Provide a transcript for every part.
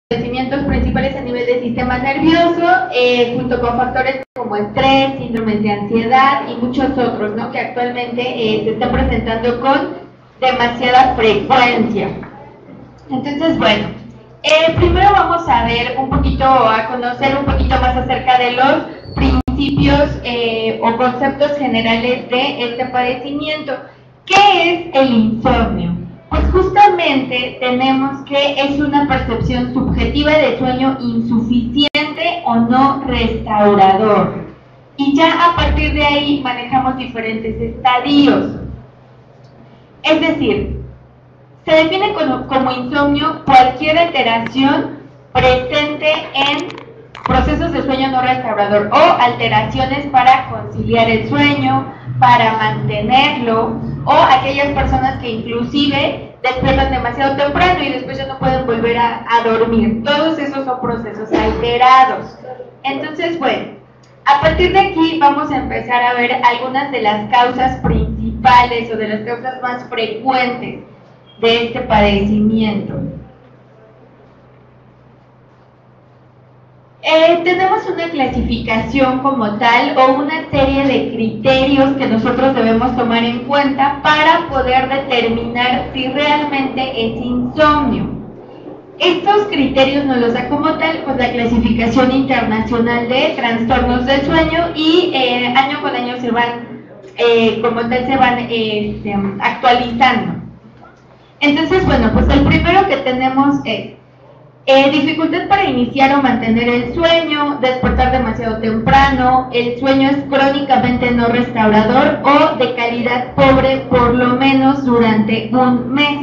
padecimientos principales a nivel del sistema nervioso, junto con factores como estrés, síndromes de ansiedad y muchos otros, ¿no?, que actualmente se están presentando con demasiada frecuencia. Entonces, bueno, primero vamos a ver un poquito, a conocer un poquito más acerca de los principios o conceptos generales de este padecimiento. ¿Qué es el insomnio? Pues justamente tenemos que es una percepción subjetiva de sueño insuficiente o no restaurador. Y ya a partir de ahí manejamos diferentes estadios. Es decir, se define como insomnio cualquier alteración presente en procesos de sueño no restaurador o alteraciones para conciliar el sueño, para mantenerlo, o aquellas personas que inclusive despiertan demasiado temprano y después ya no pueden volver a dormir. Todos esos son procesos alterados. Entonces, bueno, a partir de aquí vamos a empezar a ver algunas de las causas principales o de las causas más frecuentes de este padecimiento. Tenemos una clasificación como tal o una serie de criterios que nosotros debemos tomar en cuenta para poder determinar si realmente es insomnio. Estos criterios nos los da como tal pues la clasificación internacional de trastornos del sueño y año con año se van como tal se van actualizando. Entonces, bueno, pues el primero que tenemos es dificultad para iniciar o mantener el sueño, despertar demasiado temprano, el sueño es crónicamente no restaurador o de calidad pobre por lo menos durante un mes.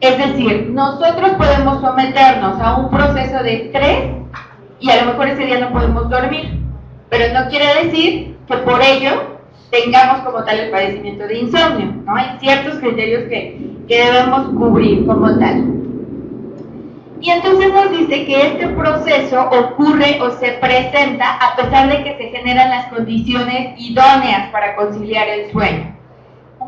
Es decir, nosotros podemos someternos a un proceso de estrés y a lo mejor ese día no podemos dormir, pero no quiere decir que por ello tengamos como tal el padecimiento de insomnio, ¿no? Hay ciertos criterios que debemos cubrir como tal. Y entonces nos dice que este proceso ocurre o se presenta a pesar de que se generan las condiciones idóneas para conciliar el sueño.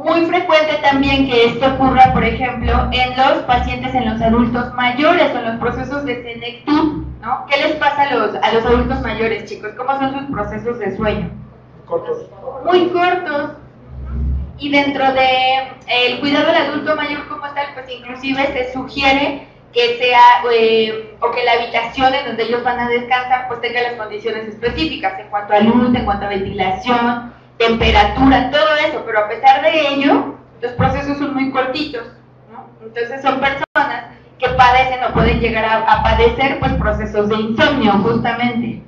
Muy frecuente también que esto ocurra, por ejemplo, en los pacientes, en los adultos mayores o en los procesos de senectud, ¿no? ¿Qué les pasa a los adultos mayores, chicos? ¿Cómo son sus procesos de sueño? Cortos. Muy cortos. Y dentro del cuidado del adulto mayor como tal, pues inclusive se sugiere que sea, o que la habitación en donde ellos van a descansar pues tenga las condiciones específicas en cuanto a luz, en cuanto a ventilación, temperatura, todo eso, pero a pesar de ello, los procesos son muy cortitos, ¿no? Entonces son personas que padecen o pueden llegar a padecer pues procesos de insomnio, justamente.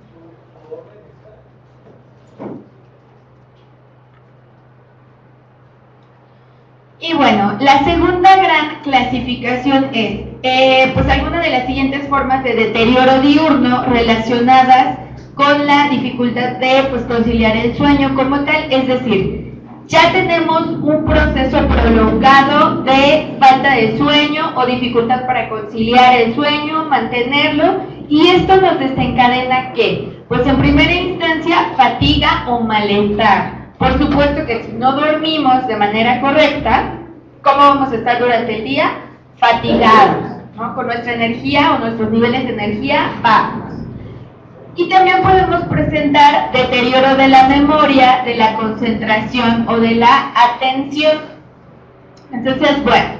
Y bueno, la segunda gran clasificación es pues alguna de las siguientes formas de deterioro diurno relacionadas con la dificultad de pues conciliar el sueño como tal, es decir, ya tenemos un proceso prolongado de falta de sueño o dificultad para conciliar el sueño, mantenerlo, y esto nos desencadena ¿qué? Pues en primera instancia fatiga o malestar. Por supuesto que si no dormimos de manera correcta, ¿cómo vamos a estar durante el día? Fatigados, ¿no? Con nuestra energía o nuestros niveles de energía bajos. Y también podemos presentar deterioro de la memoria, de la concentración o de la atención. Entonces, bueno,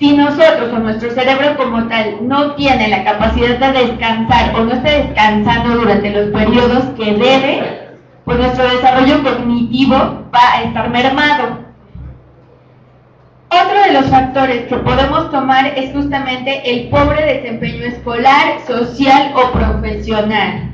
si nosotros o nuestro cerebro como tal no tiene la capacidad de descansar o no está descansando durante los periodos que debe, pues nuestro desarrollo cognitivo va a estar mermado. Otro de los factores que podemos tomar es justamente el pobre desempeño escolar, social o profesional.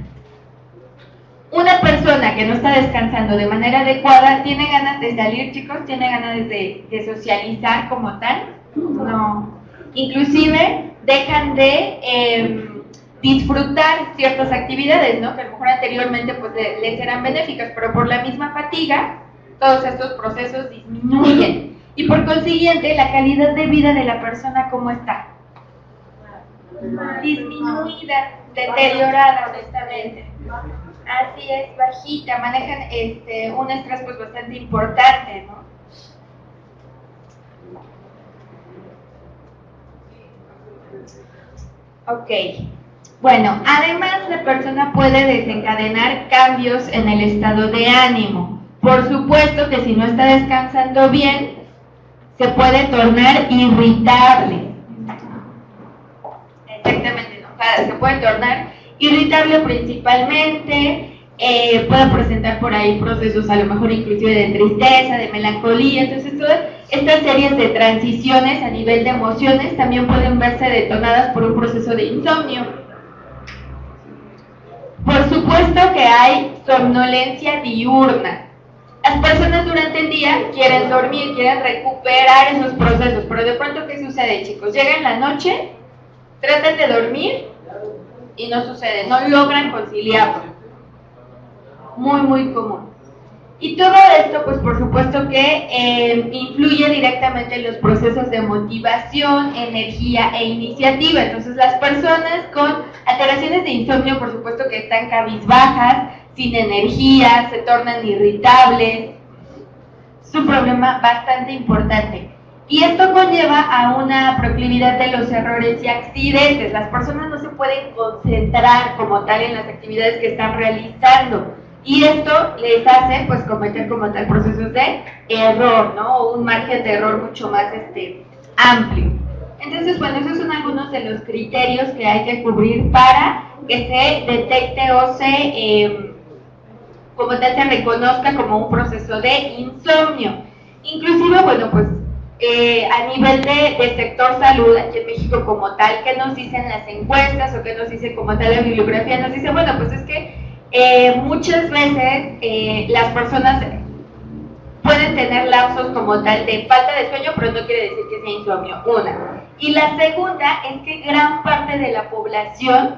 Una persona que no está descansando de manera adecuada, ¿tiene ganas de salir, chicos? ¿Tiene ganas de socializar como tal? No. Inclusive dejan de disfrutar ciertas actividades, ¿no? Que a lo mejor anteriormente pues les eran benéficas, pero por la misma fatiga, todos estos procesos disminuyen. Y por consiguiente, la calidad de vida de la persona, ¿cómo está? Disminuida, deteriorada, honestamente. Así es, bajita, manejan un estrés pues bastante importante, ¿no? Ok. Bueno, además la persona puede desencadenar cambios en el estado de ánimo. Por supuesto que si no está descansando bien, se puede tornar irritable. Exactamente, enojada. Se puede tornar irritable principalmente. Puede presentar por ahí procesos a lo mejor inclusive de tristeza, de melancolía. Entonces todas estas series de transiciones a nivel de emociones también pueden verse detonadas por un proceso de insomnio. Por supuesto que hay somnolencia diurna. Las personas durante el día quieren dormir, quieren recuperar esos procesos, pero de pronto, ¿qué sucede, chicos? Llega en la noche, tratan de dormir y no sucede, no logran conciliarlo. Muy, muy común. Y todo esto, pues por supuesto que influye directamente en los procesos de motivación, energía e iniciativa. Entonces las personas con alteraciones de insomnio, por supuesto que están cabizbajas, sin energía, se tornan irritables. Es un problema bastante importante. Y esto conlleva a una proclividad de los errores y accidentes. Las personas no se pueden concentrar como tal en las actividades que están realizando. Y esto les hace pues cometer como tal procesos de error, ¿no? O un margen de error mucho más amplio. Entonces, bueno, esos son algunos de los criterios que hay que cubrir para que se detecte o se, como tal, se reconozca como un proceso de insomnio. Inclusive, bueno, pues a nivel de sector salud, aquí en México como tal, ¿qué nos dicen las encuestas o qué nos dice como tal la bibliografía? Nos dice, bueno, pues es que muchas veces las personas pueden tener lapsos como tal de falta de sueño, pero no quiere decir que sea insomnio, una. Y la segunda es que gran parte de la población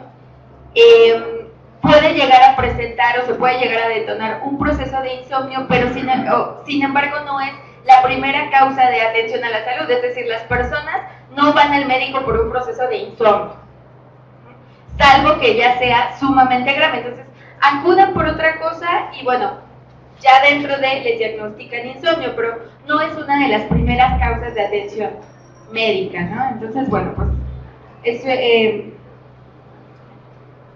puede llegar a presentar o se puede llegar a detonar un proceso de insomnio, pero sin embargo no es la primera causa de atención a la salud, es decir, las personas no van al médico por un proceso de insomnio, salvo que ya sea sumamente grave. Entonces acudan por otra cosa y bueno, ya dentro de les diagnostican insomnio, pero no es una de las primeras causas de atención médica, ¿no? Entonces, bueno, pues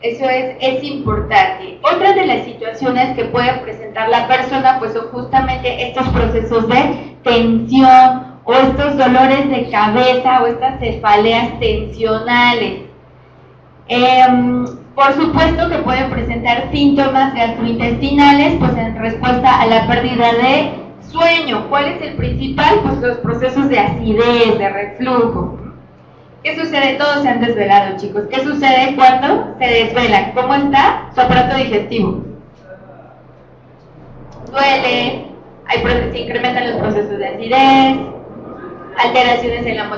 eso es importante. Otra de las situaciones que puede presentar la persona pues son justamente estos procesos de tensión o estos dolores de cabeza o estas cefaleas tensionales. Por supuesto que pueden presentar síntomas gastrointestinales pues en respuesta a la pérdida de sueño. ¿Cuál es el principal? Pues los procesos de acidez, de reflujo. ¿Qué sucede? Todos se han desvelado, chicos. ¿Qué sucede cuando se desvelan? ¿Cómo está su aparato digestivo? Duele, se incrementan los procesos de acidez, alteraciones en la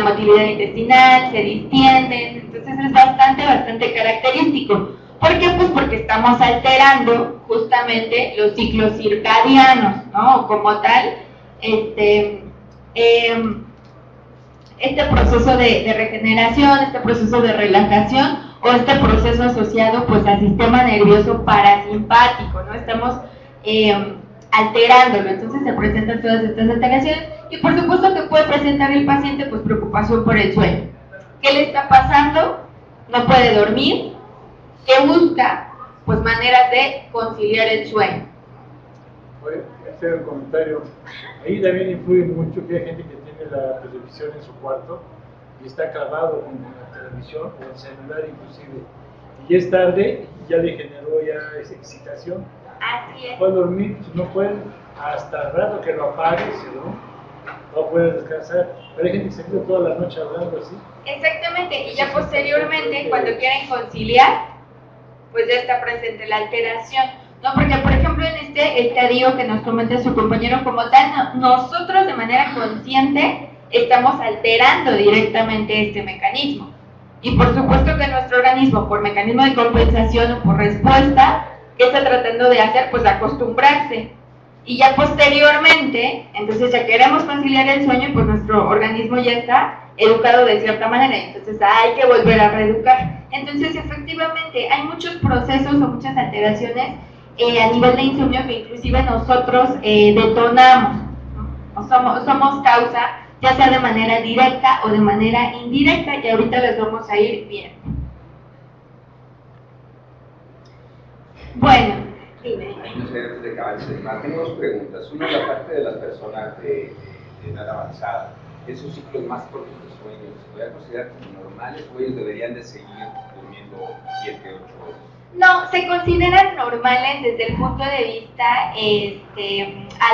motilidad intestinal, se distienden. Entonces es bastante característico. ¿Por qué? Pues porque estamos alterando justamente los ciclos circadianos, ¿no? Como tal, este proceso de regeneración, este proceso de relajación o este proceso asociado pues al sistema nervioso parasimpático, ¿no? Estamos alterándolo, entonces se presentan todas estas alteraciones y por supuesto que puede presentar el paciente pues preocupación por el sueño. ¿Qué le está pasando? No puede dormir, que busca pues maneras de conciliar el sueño. Voy a hacer un comentario. Ahí también influye mucho que hay gente que tiene la televisión en su cuarto y está clavado con la televisión o el celular inclusive. Y es tarde y ya le generó ya esa excitación. Así es. Puede dormir, si no puede, hasta el rato que lo apague, no puede descansar. Pero hay gente que se queda toda la noche hablando así. Exactamente, y ya posteriormente, cuando quieren conciliar, pues ya está presente la alteración. No, porque por ejemplo en este estadio que nos comenta su compañero como tal, nosotros de manera consciente estamos alterando directamente este mecanismo. Y por supuesto que nuestro organismo, por mecanismo de compensación o por respuesta, ¿qué está tratando de hacer? Pues acostumbrarse. Y ya posteriormente, entonces ya queremos conciliar el sueño y pues nuestro organismo ya está educado de cierta manera, entonces hay que volver a reeducar. Entonces efectivamente hay muchos procesos o muchas alteraciones a nivel de insomnio que inclusive nosotros detonamos, somos causa ya sea de manera directa o de manera indirecta, y ahorita les vamos a ir viendo. Bueno, dime. No sé, antes de que avance, tengo dos preguntas. Una, la parte de las personas de edad avanzada. Esos ciclos más cortos de sueño, ¿se podrían considerar como normales o ellos deberían de seguir durmiendo 7, 8 horas? No, se consideran normales desde el punto de vista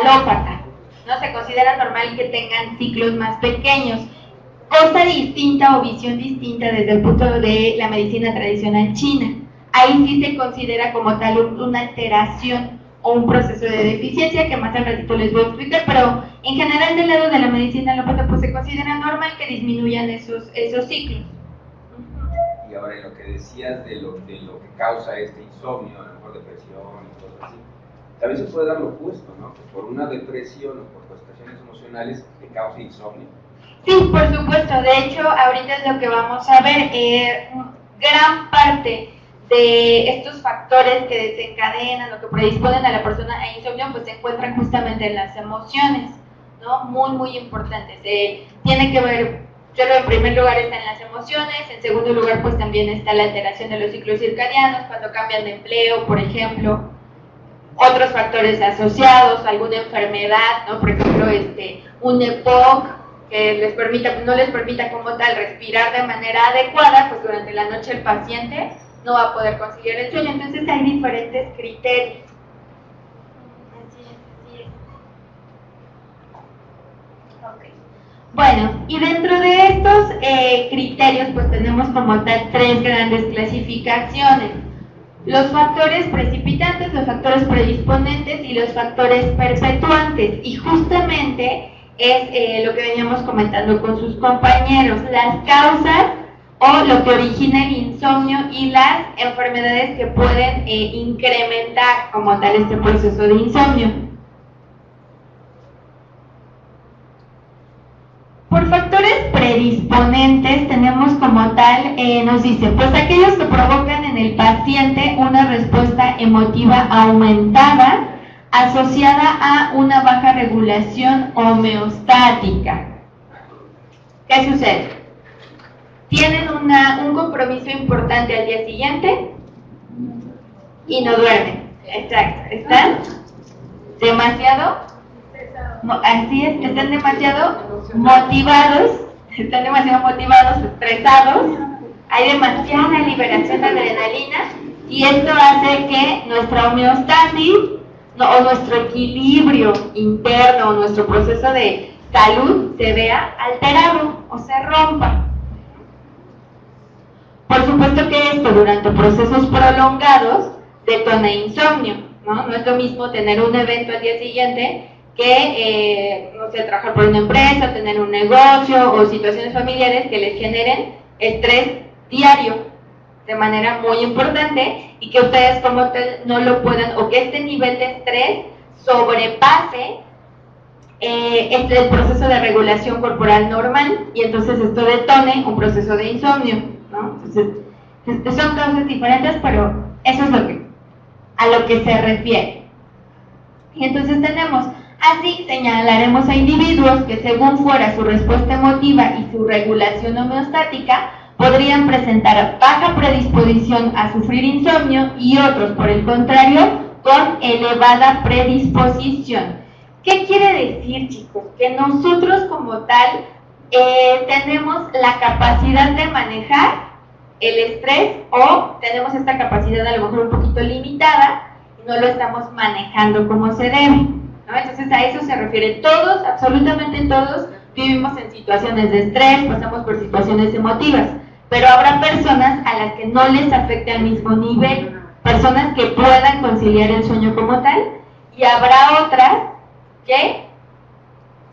alópata. No se considera normal que tengan ciclos más pequeños. Cosa distinta o visión distinta desde el punto de la medicina tradicional china. Ahí sí se considera como tal una alteración o un proceso de deficiencia que más al ratito les voy a explicar, pero en general del lado de la medicina alópata pues se considera normal que disminuyan esos ciclos. Y ahora en lo que decías de lo que causa este insomnio, a lo mejor depresión y cosas así, también se puede dar lo opuesto, ¿no? Que por una depresión o por situaciones emocionales te causa insomnio. Sí, por supuesto. De hecho, ahorita es lo que vamos a ver. Gran parte de estos factores que desencadenan o que predisponen a la persona a insomnio, pues se encuentran justamente en las emociones, ¿no? Muy, muy importantes. Tiene que ver, solo en primer lugar están las emociones, en segundo lugar pues también está la alteración de los ciclos circadianos, cuando cambian de empleo, por ejemplo. Otros factores asociados, alguna enfermedad, ¿no? Por ejemplo, un EPOC que no les permita como tal respirar de manera adecuada, pues durante la noche el paciente no va a poder conseguir el sueño. Entonces hay diferentes criterios. Así es. Okay. Bueno, y dentro de estos criterios pues tenemos como tal 3 grandes clasificaciones. Los factores precipitantes, los factores predisponentes y los factores perpetuantes. Y justamente es lo que veníamos comentando con sus compañeros, las causas o lo que origina el insomnio y las enfermedades que pueden incrementar como tal este proceso de insomnio. Por factores predisponentes tenemos como tal, nos dice, pues aquellos que provocan en el paciente una respuesta emotiva aumentada asociada a una baja regulación homeostática. ¿Qué sucede? Tienen un compromiso importante al día siguiente y no duermen. Exacto. ¿Están demasiado? Así es, están demasiado motivados, estresados, hay demasiada liberación de adrenalina y esto hace que nuestra homeostasis o nuestro equilibrio interno o nuestro proceso de salud se vea alterado o se rompa. Por supuesto que esto durante procesos prolongados detona insomnio, ¿no? No es lo mismo tener un evento al día siguiente que, no sé, trabajar por una empresa, tener un negocio o situaciones familiares que les generen estrés diario de manera muy importante y que ustedes como tal no lo puedan, o que este nivel de estrés sobrepase el proceso de regulación corporal normal y entonces esto detone un proceso de insomnio, ¿no? Entonces, son causas diferentes, pero eso es a lo que se refiere. Y entonces tenemos, así señalaremos a individuos que según fuera su respuesta emotiva y su regulación homeostática, podrían presentar baja predisposición a sufrir insomnio y otros, por el contrario, con elevada predisposición. ¿Qué quiere decir, chicos? Que nosotros como tal tenemos la capacidad de manejar el estrés o tenemos esta capacidad a lo mejor un poquito limitada y no lo estamos manejando como se debe, ¿no? Entonces a eso se refiere. Todos, absolutamente todos, vivimos en situaciones de estrés, pasamos por situaciones emotivas, pero habrá personas a las que no les afecte al mismo nivel, personas que puedan conciliar el sueño como tal, y habrá otras que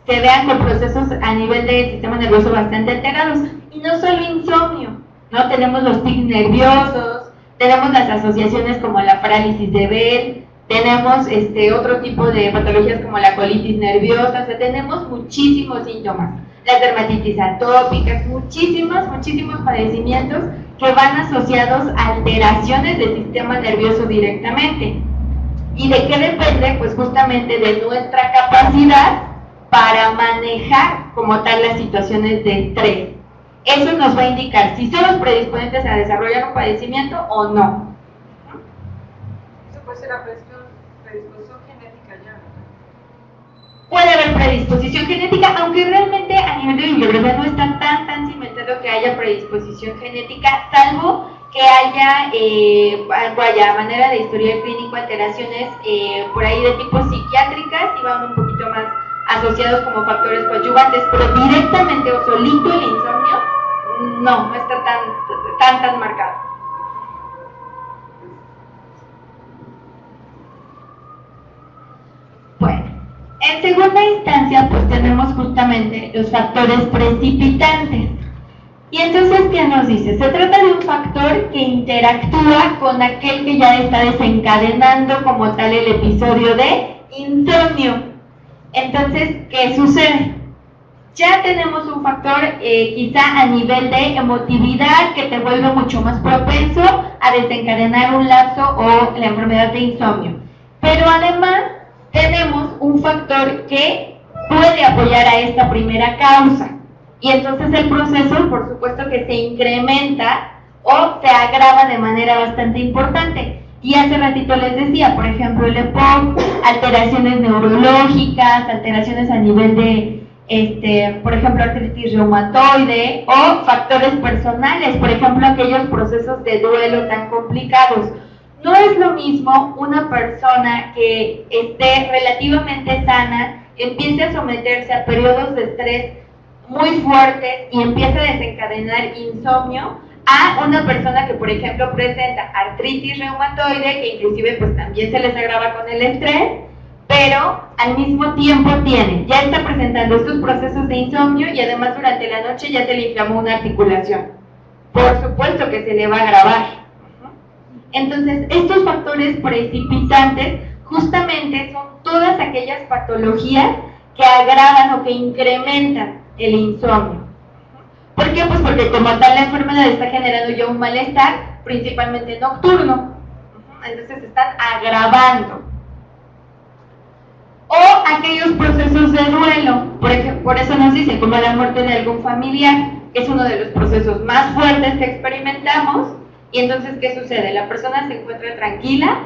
se vean con procesos a nivel del sistema nervioso bastante alterados, y no solo insomnio, ¿no? Tenemos los tics nerviosos, tenemos las asociaciones como la parálisis de Bell, tenemos otro tipo de patologías como la colitis nerviosa, o sea, tenemos muchísimos síntomas, las dermatitis atópicas, muchísimos padecimientos que van asociados a alteraciones del sistema nervioso directamente. ¿Y de qué depende? Pues justamente de nuestra capacidad para manejar como tal las situaciones de estrés. Eso nos va a indicar si somos predisponentes a desarrollar un padecimiento o no. Eso puede ser la predisposición genética ya, ¿no? Puede haber predisposición genética, aunque realmente a nivel de bibliografía no está tan cimentado que haya predisposición genética, salvo que haya, a manera de historial clínico, alteraciones por ahí de tipo psiquiátricas y van un poquito más asociados como factores coadyuvantes, pero directamente o solito el insomnio, no está tan marcado. Bueno, en segunda instancia, pues tenemos justamente los factores precipitantes. Y entonces, ¿qué nos dice? Se trata de un factor que interactúa con aquel que ya está desencadenando como tal el episodio de insomnio. Entonces, ¿qué sucede? Ya tenemos un factor quizá a nivel de emotividad que te vuelve mucho más propenso a desencadenar un lapso o la enfermedad de insomnio. Pero además tenemos un factor que puede apoyar a esta primera causa. Y entonces el proceso, por supuesto que se incrementa o se agrava de manera bastante importante. Y hace ratito les decía, por ejemplo, el EPOC, alteraciones neurológicas, alteraciones a nivel de, por ejemplo, artritis reumatoide o factores personales, por ejemplo, aquellos procesos de duelo tan complicados. No es lo mismo una persona que esté relativamente sana, empiece a someterse a periodos de estrés muy fuertes y empiece a desencadenar insomnio, a una persona que, por ejemplo, presenta artritis reumatoide, que inclusive pues también se les agrava con el estrés, pero al mismo tiempo ya está presentando estos procesos de insomnio y además durante la noche ya se le inflamó una articulación. Por supuesto que se le va a agravar. Entonces, estos factores precipitantes justamente son todas aquellas patologías que agravan o que incrementan el insomnio. ¿Por qué? Pues porque como tal la enfermedad está generando ya un malestar, principalmente nocturno. Entonces se están agravando. O aquellos procesos de duelo, por eso nos dice, como la muerte de algún familiar, que es uno de los procesos más fuertes que experimentamos. Y entonces, ¿qué sucede? La persona se encuentra tranquila,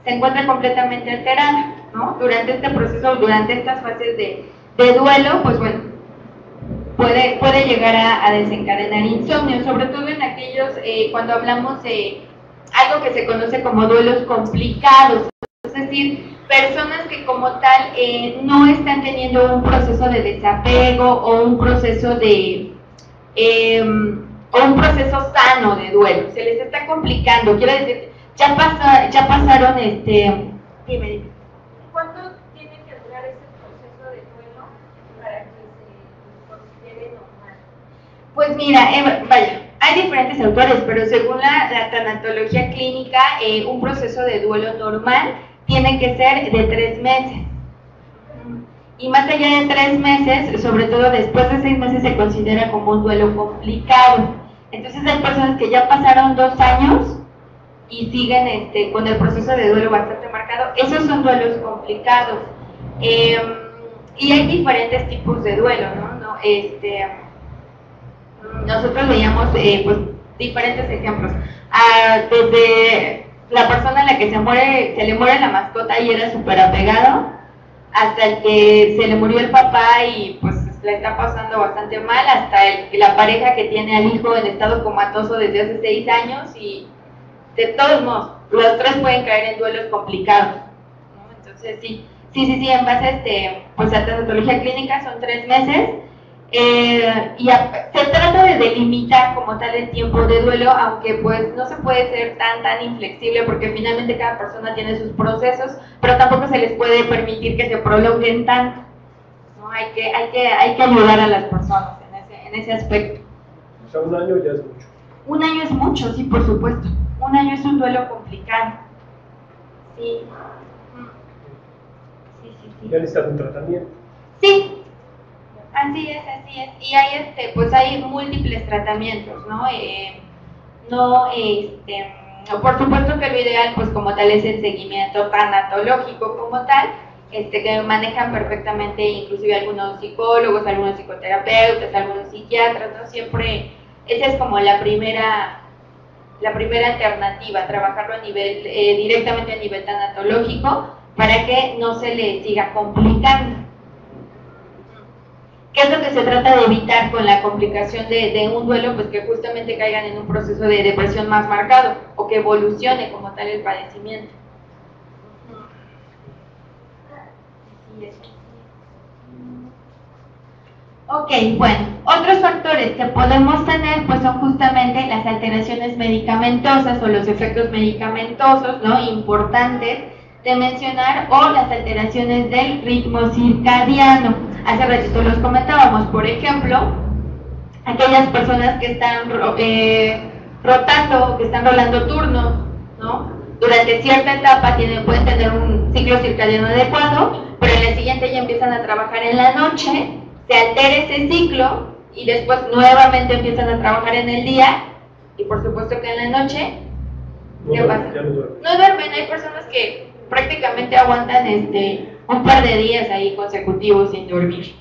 se encuentra completamente alterada, ¿no? Durante este proceso, durante estas fases de duelo, pues bueno, puede llegar a desencadenar insomnio, sobre todo en aquellos, cuando hablamos de algo que se conoce como duelos complicados, es decir, personas que como tal no están teniendo un proceso de desapego o un proceso sano de duelo, se les está complicando, quiero decir, ya pasaron, dime. ¿Cuánto tiene que durar ese proceso de duelo para que se considere normal? Pues mira, vaya, hay diferentes autores, pero según la tanatología clínica, un proceso de duelo normal tiene que ser de 3 meses. Y más allá de 3 meses, sobre todo después de 6 meses, se considera como un duelo complicado. Entonces hay personas que ya pasaron 2 años y siguen con el proceso de duelo bastante marcado. Esos son duelos complicados. Y hay diferentes tipos de duelo, ¿no? Nosotros veíamos pues, diferentes ejemplos. Desde la persona a la que se le muere la mascota y era súper apegado, hasta el que se le murió el papá y pues la está pasando bastante mal, hasta la pareja que tiene al hijo en estado comatoso desde hace 6 años y de todos modos, los 3 pueden caer en duelos complicados, ¿no? Entonces sí, en base pues a tanatología clínica son 3 meses, y se trata de delimitar como tal el tiempo de duelo, aunque pues no se puede ser tan inflexible porque finalmente cada persona tiene sus procesos, pero tampoco se les puede permitir que se prolonguen tanto, ¿no? Hay que ayudar a las personas en ese aspecto. O sea, 1 año ya es mucho. 1 año es mucho, sí, por supuesto. 1 año es un duelo complicado. Sí. Sí. ¿Ya necesitas un tratamiento? Sí. Así es. Y hay pues hay múltiples tratamientos, ¿no? Por supuesto que lo ideal, pues como tal, es el seguimiento tanatológico como tal, que manejan perfectamente, inclusive algunos psicólogos, algunos psicoterapeutas, algunos psiquiatras, ¿no? Siempre esa es como la primera alternativa, trabajarlo a nivel, directamente a nivel tanatológico, para que no se le siga complicando. ¿Qué es lo que se trata de evitar con la complicación de un duelo? Pues que justamente caigan en un proceso de depresión más marcado, o que evolucione como tal el padecimiento. Ok, bueno, otros factores que podemos tener pues son justamente las alteraciones medicamentosas o los efectos medicamentosos, ¿no? Importantes de mencionar, o las alteraciones del ritmo circadiano. Hace ratito los comentábamos, por ejemplo, aquellas personas que están rotando o que están rolando turnos, ¿no? Durante cierta etapa pueden tener un ciclo circadiano adecuado, pero en la siguiente ya empiezan a trabajar en la noche, se altera ese ciclo y después nuevamente empiezan a trabajar en el día, y por supuesto que en la noche, ¿qué pasa? No duermen. Hay personas que prácticamente aguantan un par de días ahí consecutivos sin dormir,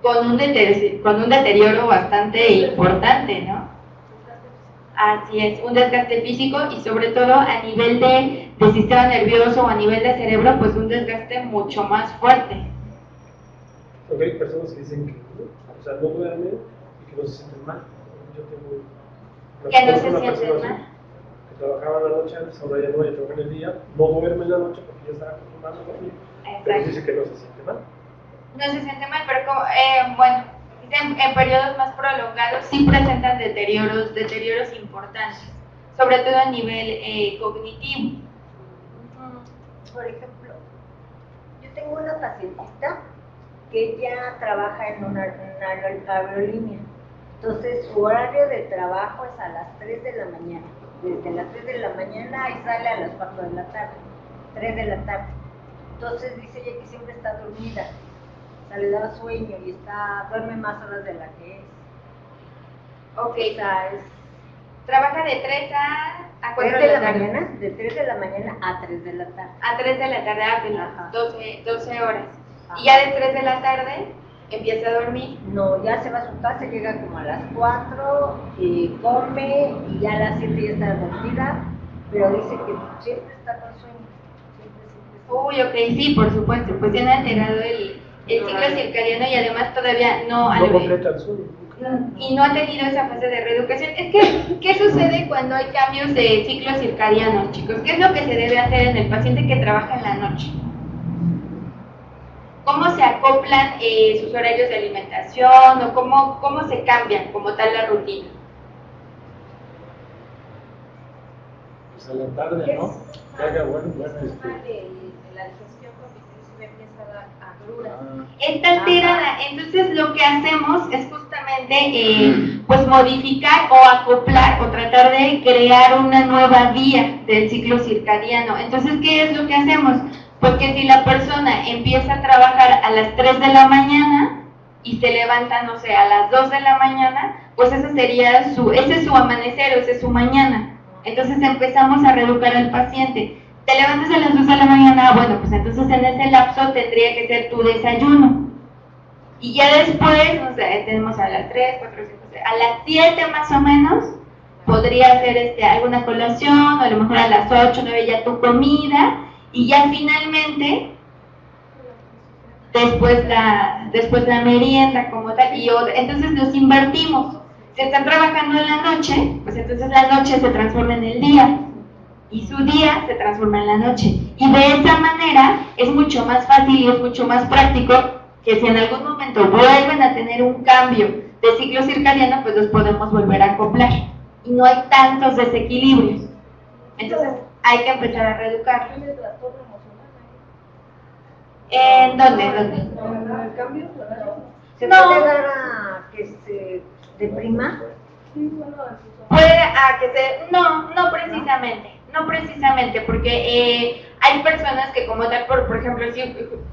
con un deterioro bastante importante, ¿no? Así es, un desgaste físico y sobre todo a nivel de sistema nervioso o a nivel de cerebro, pues un desgaste mucho más fuerte. Porque hay personas que dicen que no duermen y que no se sienten mal. Yo tengo que no se sienten mal. Que trabajaba en la noche, antes ahora ya no, ya trabaja en el día, no duerme en la noche porque ya está acostumbrado a dormir, pero dice que no se siente mal. No se siente mal, pero como, bueno, en periodos más prolongados sí presentan deterioros importantes, sobre todo a nivel cognitivo. Por ejemplo, yo tengo una pacientista que ella trabaja en una aerolínea. Entonces su horario de trabajo es a las 3 de la mañana. Desde las 3 de la mañana y sale a las 4 de la tarde, 3 de la tarde. Entonces dice ella que siempre está dormida, o sea, le da sueño y duerme más horas de la que es. Ok, o sea, trabaja de 3 a 4 de la mañana, de 3 de la mañana a 3 de la tarde. A 3 de la tarde, 12 horas. Ajá. Y ya de 3 de la tarde empieza a dormir. No, ya se va a su casa, llega como a las 4, come y ya a las 7 ya está dormida, pero dice que siempre está con sueño. Uy, ok, sí, por supuesto, pues tiene alterado el ciclo circadiano y además todavía no completa el sueño. Y no ha tenido esa fase de reeducación. Es que, ¿qué sucede cuando hay cambios de ciclo circadiano, chicos? ¿Qué es lo que se debe hacer en el paciente que trabaja en la noche? ¿Cómo se acoplan sus horarios de alimentación o cómo se cambian como tal la rutina? Pues a la tarde, ¿no? Que haga bueno, de la digestión, porque inclusive empieza a dar agruras. Está alterada, entonces lo que hacemos es justamente pues modificar o acoplar o tratar de crear una nueva vía del ciclo circadiano. Entonces, ¿qué es lo que hacemos? Porque si la persona empieza a trabajar a las 3 de la mañana y se levanta, no sé, a las 2 de la mañana, pues ese es su amanecer o ese es su mañana. Entonces empezamos a reeducar al paciente. Te levantas a las 2 de la mañana, bueno, pues entonces en ese lapso tendría que ser tu desayuno. Y ya después, no sé, tenemos a las 3, 4, 5, 6, a las 7 más o menos, podría hacer alguna colación, o a lo mejor a las 8, 9 ya tu comida. Y ya finalmente, después la merienda como tal, entonces los invertimos. Si están trabajando en la noche, pues entonces la noche se transforma en el día, y su día se transforma en la noche. Y de esa manera es mucho más fácil y es mucho más práctico que si en algún momento vuelven a tener un cambio de ciclo circadiano, pues los podemos volver a acoplar. Y no hay tantos desequilibrios. Entonces, hay que empezar a reeducar. ¿En dónde? ¿El cambio? ¿Se puede dar a que se deprima? Puede no precisamente, porque hay personas que como tal, por ejemplo,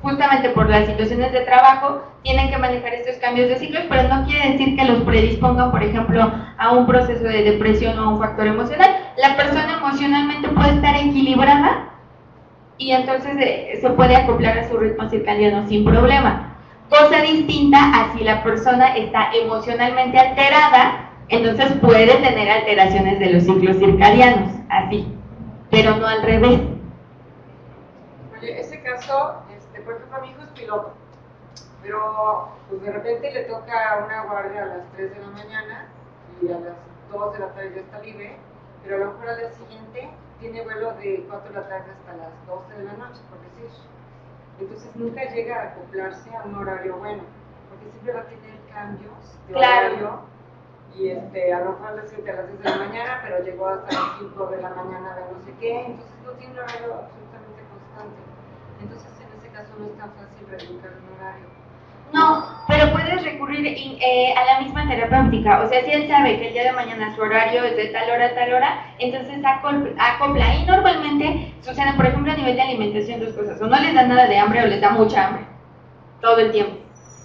justamente por las situaciones de trabajo, tienen que manejar estos cambios de ciclos, pero no quiere decir que los predispongan, por ejemplo, a un proceso de depresión o a un factor emocional. La persona emocionalmente puede estar equilibrada y entonces se puede acoplar a su ritmo circadiano sin problema. Cosa distinta a si la persona está emocionalmente alterada, entonces puede tener alteraciones de los ciclos circadianos, así, pero no al revés. Oye, ese caso, por ejemplo, mi hijo es piloto, pero pues de repente le toca una guardia a las 3 de la mañana y a las 2 de la tarde ya está libre, pero a lo mejor al día siguiente tiene vuelo de 4 de la tarde hasta las 12 de la noche, por decir. Entonces nunca llega a acoplarse a un horario bueno, porque siempre va a tener cambios de horario. Y a lo mejor le siente a las 10 de la mañana, pero llegó hasta las 5 de la mañana de no sé qué, entonces no tiene un horario absolutamente constante. Entonces en ese caso no es tan fácil reeducar un horario. No, pero puedes recurrir a la misma terapéutica. O sea, si él sabe que el día de mañana su horario es de tal hora a tal hora, entonces acopla. Y normalmente suceden, por ejemplo, a nivel de alimentación, dos cosas. O no les da nada de hambre o les da mucha hambre. Todo el tiempo.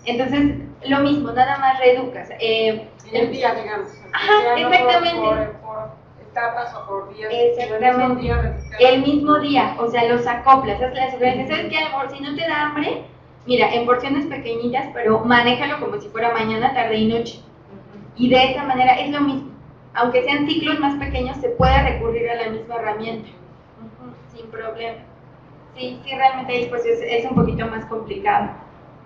Entonces, lo mismo, nada más reeducas. En el día, digamos. Ajá, exactamente. Por etapas o por días. Exactamente. El mismo día, o sea, los acoplas. Haz la sugerencia. ¿Sabes qué? A lo mejor si no te da hambre, mira, en porciones pequeñitas, pero manéjalo como si fuera mañana, tarde y noche. Y de esa manera es lo mismo. Aunque sean ciclos más pequeños, se puede recurrir a la misma herramienta. Sin problema. Sí, realmente ahí pues es un poquito más complicado.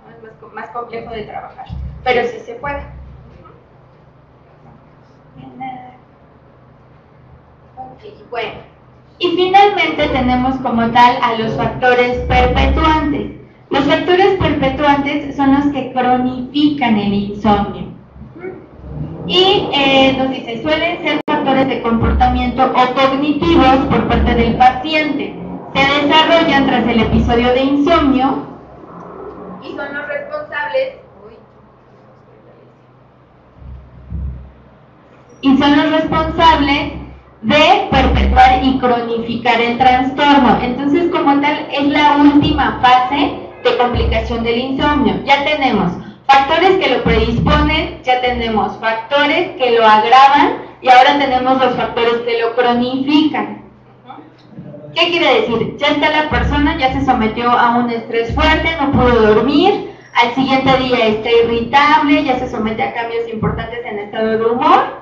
Es más complejo de trabajar. Pero sí se puede. Ok, bueno. Y finalmente tenemos como tal a los factores perpetuantes. Los factores perpetuantes son los que cronifican el insomnio. Y nos dice, suelen ser factores de comportamiento o cognitivos por parte del paciente. Se desarrollan tras el episodio de insomnio y son los responsables de perpetuar y cronificar el trastorno. Entonces, como tal, es la última fase de complicación del insomnio. Ya tenemos factores que lo predisponen, ya tenemos factores que lo agravan y ahora tenemos los factores que lo cronifican. ¿Qué quiere decir? Ya está la persona, ya se sometió a un estrés fuerte, no pudo dormir, al siguiente día está irritable, ya se somete a cambios importantes en estado de humor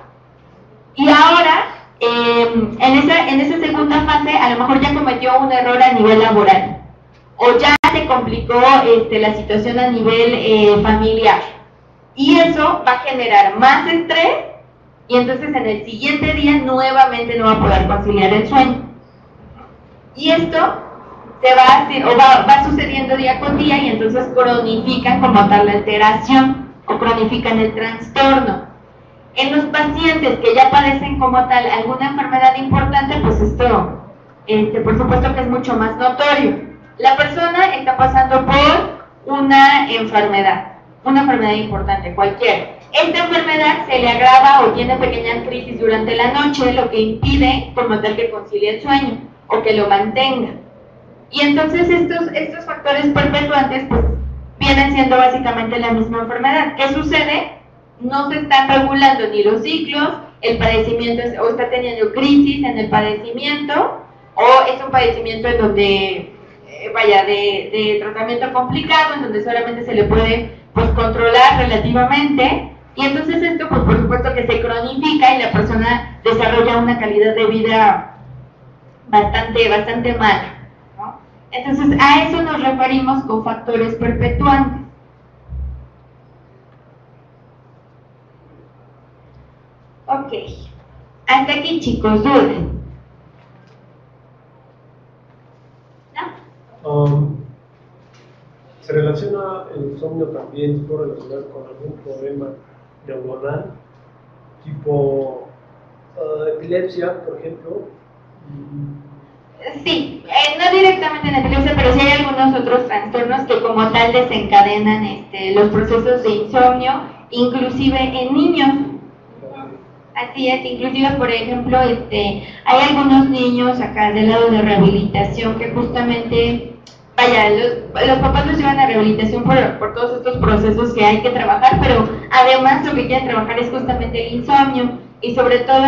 y ahora en esa segunda fase a lo mejor ya cometió un error a nivel laboral o ya se complicó la situación a nivel familiar y eso va a generar más estrés y entonces en el siguiente día nuevamente no va a poder conciliar el sueño y esto va sucediendo día con día y entonces cronifican como tal la alteración o cronifican el trastorno. En los pacientes que ya padecen como tal alguna enfermedad importante, pues esto por supuesto que es mucho más notorio. La persona está pasando por una enfermedad importante, cualquiera. Esta enfermedad se le agrava o tiene pequeñas crisis durante la noche, lo que impide como tal que concilie el sueño o que lo mantenga. Y entonces estos factores perpetuantes pues vienen siendo básicamente la misma enfermedad. ¿Qué sucede? No se están regulando ni los ciclos, el padecimiento o está teniendo crisis en el padecimiento o es un padecimiento en donde de tratamiento complicado, en donde solamente se le puede pues controlar relativamente y entonces esto pues por supuesto que se cronifica y la persona desarrolla una calidad de vida bastante mala, ¿no? Entonces a eso nos referimos con factores perpetuantes. Ok, hasta aquí chicos, ¿dudas? ¿Se relaciona el insomnio también, se puede relacionar con algún problema neuronal, tipo epilepsia, por ejemplo? Sí, no directamente en epilepsia, pero sí hay algunos otros trastornos que como tal desencadenan los procesos de insomnio, inclusive en niños. Así es, inclusive por ejemplo, hay algunos niños acá del lado de rehabilitación que justamente, los papás los llevan a rehabilitación por todos estos procesos que hay que trabajar, pero además lo que quieren trabajar es justamente el insomnio y sobre todo,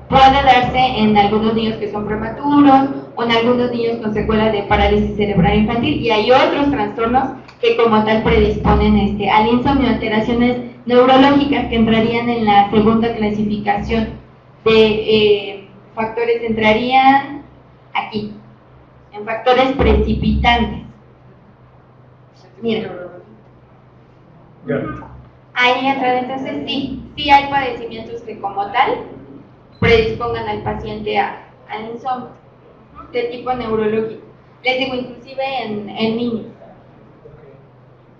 puede darse en algunos niños que son prematuros o en algunos niños con secuelas de parálisis cerebral infantil, y hay otros trastornos que como tal predisponen al insomnio, alteraciones neurológicas que entrarían en la segunda clasificación de factores, entrarían aquí, en factores precipitantes. Miren. Ahí entran, entonces sí hay padecimientos que como tal predispongan al paciente al insomnio de tipo neurológico. Les digo, inclusive en niños.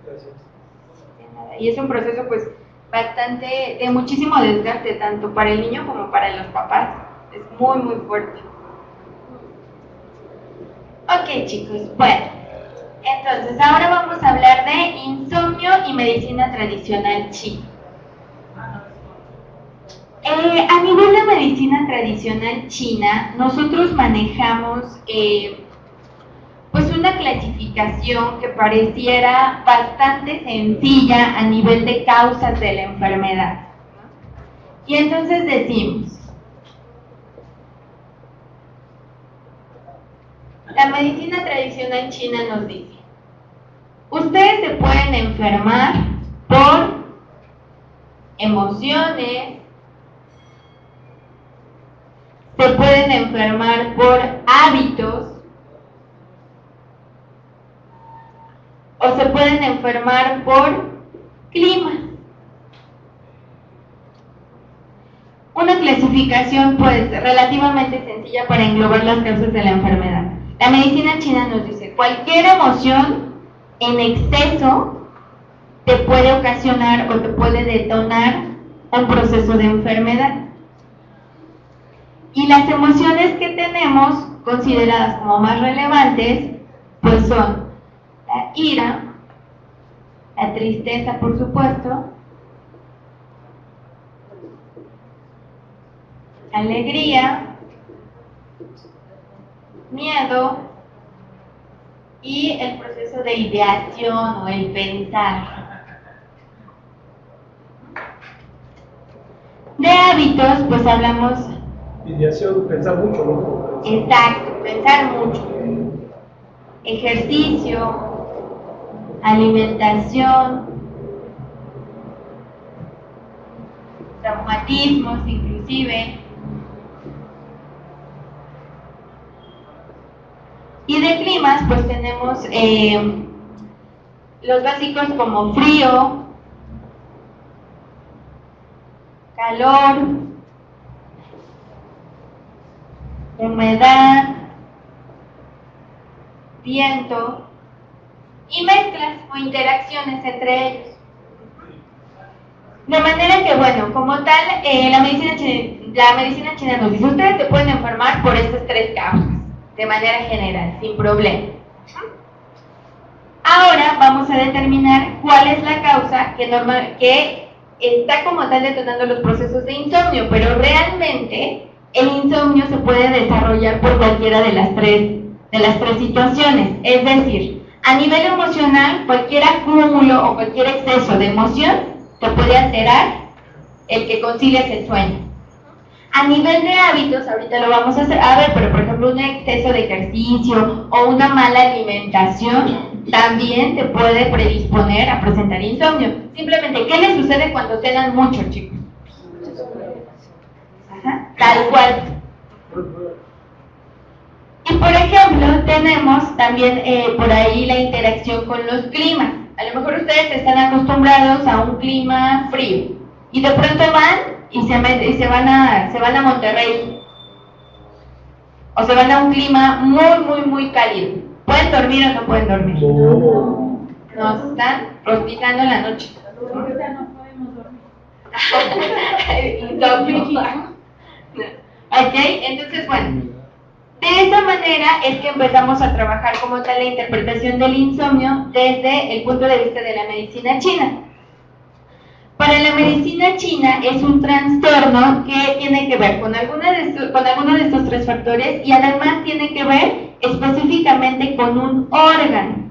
Gracias. Y es un proceso pues bastante, de muchísimo desgaste, tanto para el niño como para los papás. Es muy, muy fuerte. Ok, chicos, bueno. Entonces, ahora vamos a hablar de insomnio y medicina tradicional china. A nivel de medicina tradicional china, nosotros manejamos pues una clasificación que pareciera bastante sencilla a nivel de causas de la enfermedad, ¿no? Y entonces decimos, la medicina tradicional china nos dice, ustedes se pueden enfermar por emociones, se pueden enfermar por hábitos, o se pueden enfermar por clima. Una clasificación pues relativamente sencilla para englobar las causas de la enfermedad. La medicina china nos dice, cualquier emoción en exceso te puede ocasionar o te puede detonar un proceso de enfermedad. Y las emociones que tenemos consideradas como más relevantes pues son la ira, la tristeza, por supuesto, alegría, miedo y el proceso de ideación o el pensar. De hábitos, pues hablamos... Ideación, pensar mucho, ¿no? Exacto, pensar mucho. Ejercicio, alimentación, traumatismos inclusive. Y de climas, pues tenemos los básicos como frío, calor, humedad, viento y mezclas o interacciones entre ellos. De manera que, bueno, como tal, la medicina china nos dice, ustedes se pueden enfermar por estas tres causas, de manera general, sin problema. Ahora vamos a determinar cuál es la causa que está como tal detonando los procesos de insomnio, pero realmente el insomnio se puede desarrollar por cualquiera de las tres situaciones. Es decir, a nivel emocional, cualquier acúmulo o cualquier exceso de emoción te puede alterar el que concilies el sueño. A nivel de hábitos, ahorita lo vamos a ver, pero por ejemplo un exceso de ejercicio o una mala alimentación también te puede predisponer a presentar insomnio. Simplemente, ¿qué les sucede cuando cenan mucho, chicos? Ajá, tal cual. Y por ejemplo, tenemos también por ahí la interacción con los climas. A lo mejor ustedes están acostumbrados a un clima frío y de pronto van y se van a Monterrey o se van a un clima muy, muy, muy cálido. ¿Pueden dormir o no pueden dormir? No. Nos están rostizando en la noche. Ahorita no podemos dormir. Insomnio. Ok, entonces bueno, de esta manera es que empezamos a trabajar como tal la interpretación del insomnio desde el punto de vista de la medicina china. Para la medicina china es un trastorno que tiene que ver con alguno de estos tres factores y además tiene que ver específicamente con un órgano.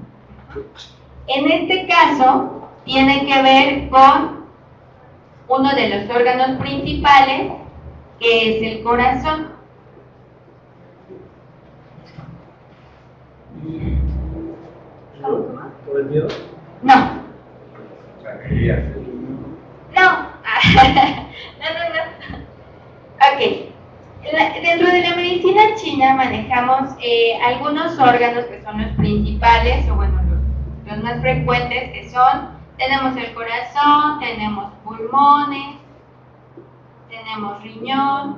En este caso tiene que ver con uno de los órganos principales que es el corazón. ¿Por el miedo? No. Sangría. No. No. Ok. Dentro de la medicina china manejamos algunos órganos que son los principales, o bueno, los más frecuentes, que son, tenemos el corazón, tenemos pulmones, tenemos riñones,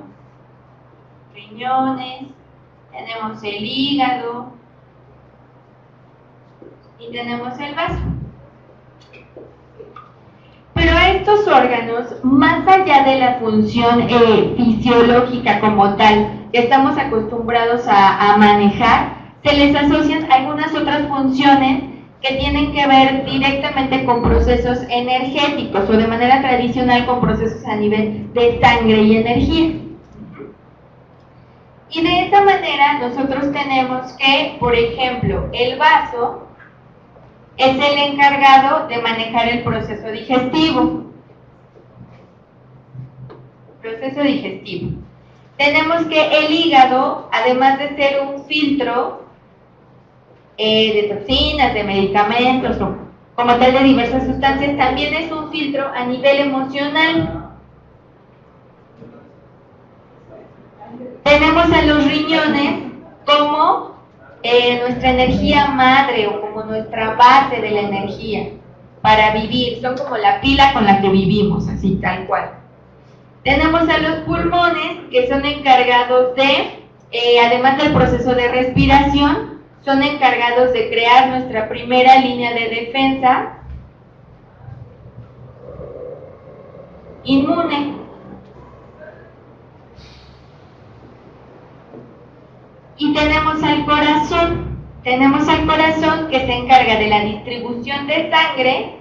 tenemos el hígado y tenemos el vaso. Pero a estos órganos, más allá de la función fisiológica como tal, que estamos acostumbrados a manejar, se les asocian algunas otras funciones que tienen que ver directamente con procesos energéticos o de manera tradicional con procesos a nivel de sangre y energía. Y de esta manera nosotros tenemos que, por ejemplo, el vaso es el encargado de manejar el proceso digestivo. Tenemos que el hígado, además de ser un filtro de toxinas, de medicamentos o como tal de diversas sustancias, también es un filtro a nivel emocional. Tenemos a los riñones como nuestra energía madre o como nuestra base de la energía para vivir, son como la pila con la que vivimos, así tal cual. Tenemos a los pulmones que son encargados de, además del proceso de respiración, son encargados de crear nuestra primera línea de defensa inmune. Y tenemos al corazón que se encarga de la distribución de sangre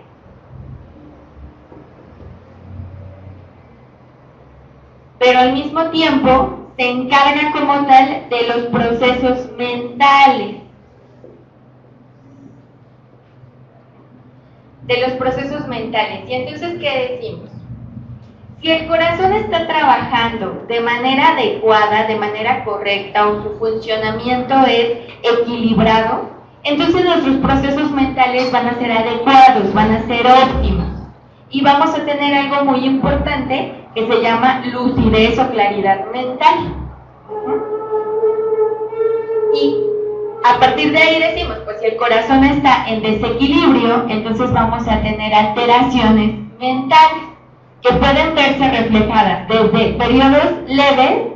pero al mismo tiempo se encarga como tal de los procesos mentales. Y entonces, ¿qué decimos? Si el corazón está trabajando de manera adecuada, de manera correcta, o su funcionamiento es equilibrado, entonces nuestros procesos mentales van a ser adecuados, van a ser óptimos. Y vamos a tener algo muy importante que se llama lucidez o claridad mental. Y a partir de ahí decimos, pues si el corazón está en desequilibrio, entonces vamos a tener alteraciones mentales que pueden verse reflejadas desde periodos leves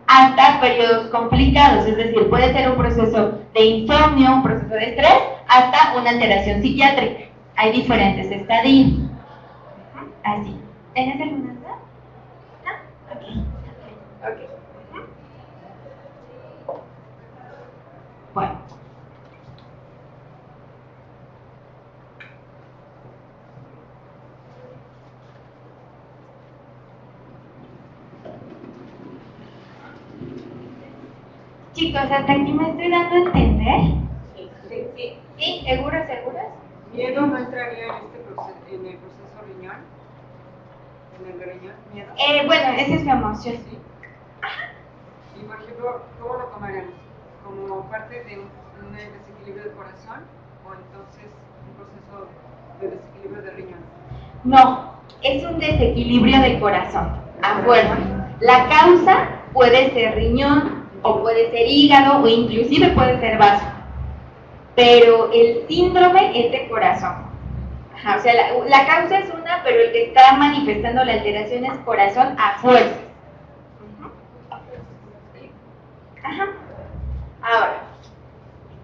hasta periodos complicados, es decir, puede ser un proceso de insomnio, un proceso de estrés, hasta una alteración psiquiátrica. Hay diferentes estadios. Así. ¿Tienes alguna duda? ¿No? Ok. Bueno. Chicos, ¿hasta aquí me estoy dando a entender? Sí. ¿Sí? ¿Seguras? ¿Miedo no entraría en el proceso riñón? ¿En el de riñón? ¿Miedo? Bueno, esa es mi emoción. Sí. Y por ejemplo, ¿cómo lo tomaríamos? ¿Como parte de un desequilibrio del corazón o entonces un proceso de desequilibrio del riñón? No, es un desequilibrio del corazón, a fuerza. La causa puede ser riñón, o puede ser hígado, o inclusive puede ser vaso. Pero el síndrome es de corazón. Ajá, o sea, la causa es una, pero el que está manifestando la alteración es corazón a fuerza. Ajá. Ahora,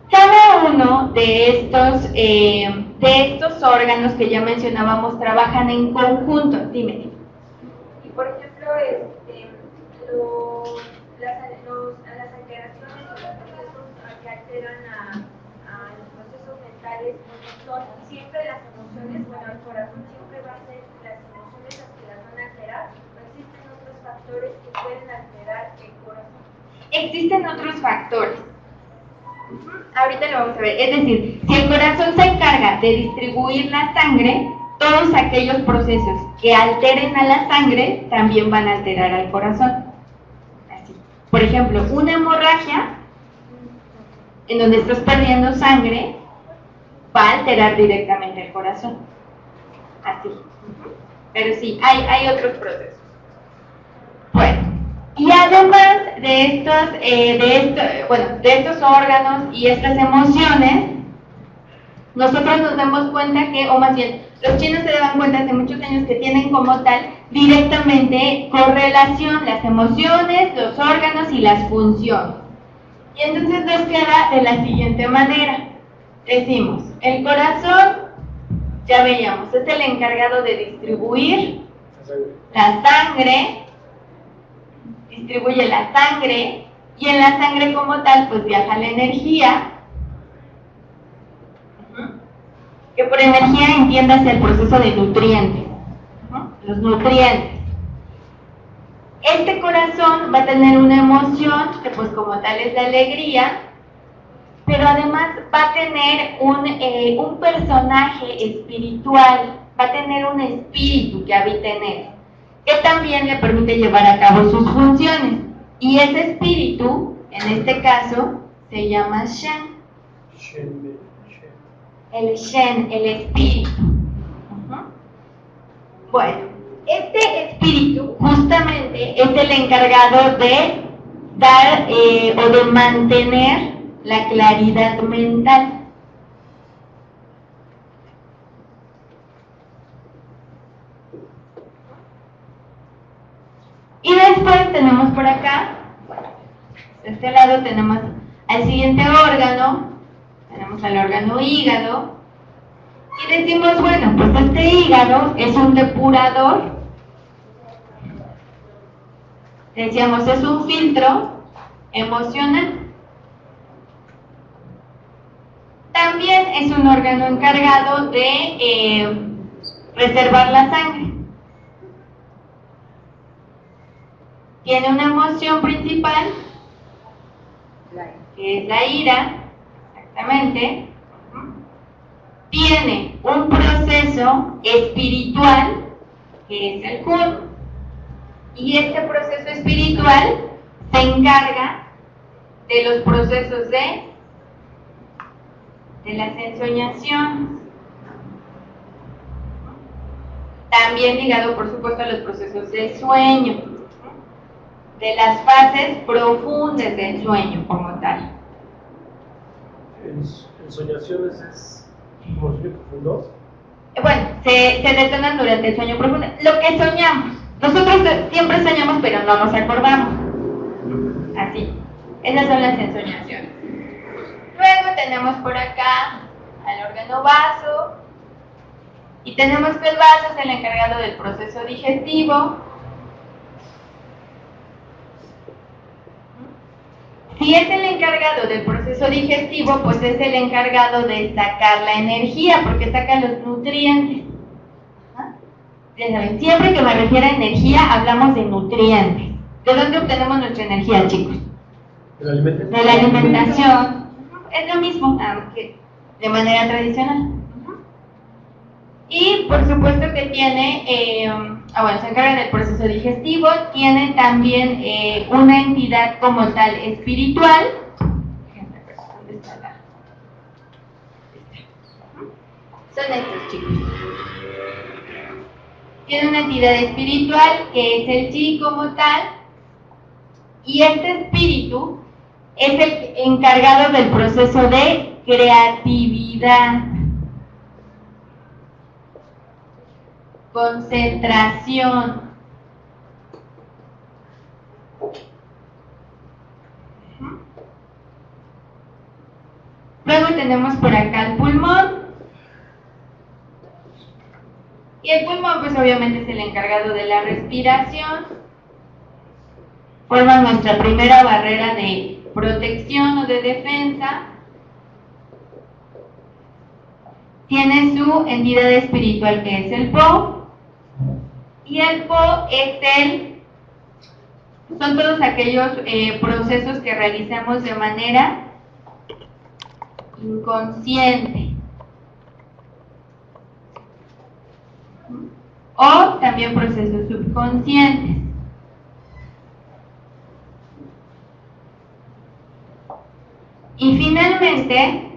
cada uno de estos órganos que ya mencionábamos trabajan en conjunto. Dime. Y por ejemplo, las alteraciones o los procesos que alteran a los procesos mentales son siempre las emociones. Bueno, el corazón siempre va a ser las emociones las que las van a alterar. ¿O existen otros factores que pueden alterar el corazón? Existen otros factores. Ahorita lo vamos a ver. Es decir, si el corazón se encarga de distribuir la sangre, todos aquellos procesos que alteren a la sangre también van a alterar al corazón. por ejemplo, una hemorragia en donde estás perdiendo sangre va a alterar directamente el corazón. Así. Pero sí, hay otros procesos. Bueno, y además de estos órganos y estas emociones, nosotros nos damos cuenta que, o más bien, los chinos se daban cuenta hace muchos años que tienen como tal directamente correlación las emociones, los órganos y las funciones. Y entonces nos queda de la siguiente manera. Decimos, el corazón, ya veíamos, es el encargado de distribuir la sangre, distribuye la sangre, y en la sangre como tal, pues viaja la energía, que por energía entiéndase el proceso de nutrientes, los nutrientes. Este corazón va a tener una emoción, que pues como tal es la alegría, pero además va a tener un personaje espiritual, va a tener un espíritu que habita en él, que también le permite llevar a cabo sus funciones. Y ese espíritu, en este caso, se llama Shen. El Shen, el espíritu. Bueno, este espíritu justamente es el encargado de dar o de mantener la claridad mental. Y después tenemos por acá, de este lado tenemos al siguiente órgano, tenemos al órgano hígado, y decimos, bueno, pues este hígado es un depurador, decíamos, es un filtro emocional. También es un órgano encargado de reservar la sangre. Tiene una emoción principal, que es la ira, exactamente. Tiene un proceso espiritual, que es el Kun, y este proceso espiritual se encarga de los procesos de las ensoñaciones. También ligado, por supuesto, a los procesos de sueño, de las fases profundas del sueño como tal. ¿Ensoñaciones es como sueño profundo? Bueno, se detonan durante el sueño profundo. Lo que soñamos. Nosotros siempre soñamos, pero no nos acordamos. Así. Esas son las ensoñaciones. Luego tenemos por acá al órgano vaso. Y tenemos que el vaso es el encargado del proceso digestivo. Si es el encargado del proceso digestivo, pues es el encargado de sacar la energía, porque saca los nutrientes. Ya saben, siempre que me refiero a energía, hablamos de nutrientes. ¿De dónde obtenemos nuestra energía, chicos? De la alimentación. Es lo mismo, aunque de manera tradicional. Y por supuesto que tiene, bueno, se encarga del proceso digestivo, tiene también una entidad como tal espiritual. ¿Dónde está la? Son estos, chicos. Tiene una entidad espiritual que es el chi como tal, y este espíritu es el encargado del proceso de creatividad, concentración. Luego tenemos por acá el pulmón. Y el pulmón, pues obviamente es el encargado de la respiración. Forma nuestra primera barrera de protección o de defensa. Tiene su entidad espiritual que es el Po. Y el Po es son todos aquellos procesos que realizamos de manera inconsciente. O también procesos subconscientes. Y finalmente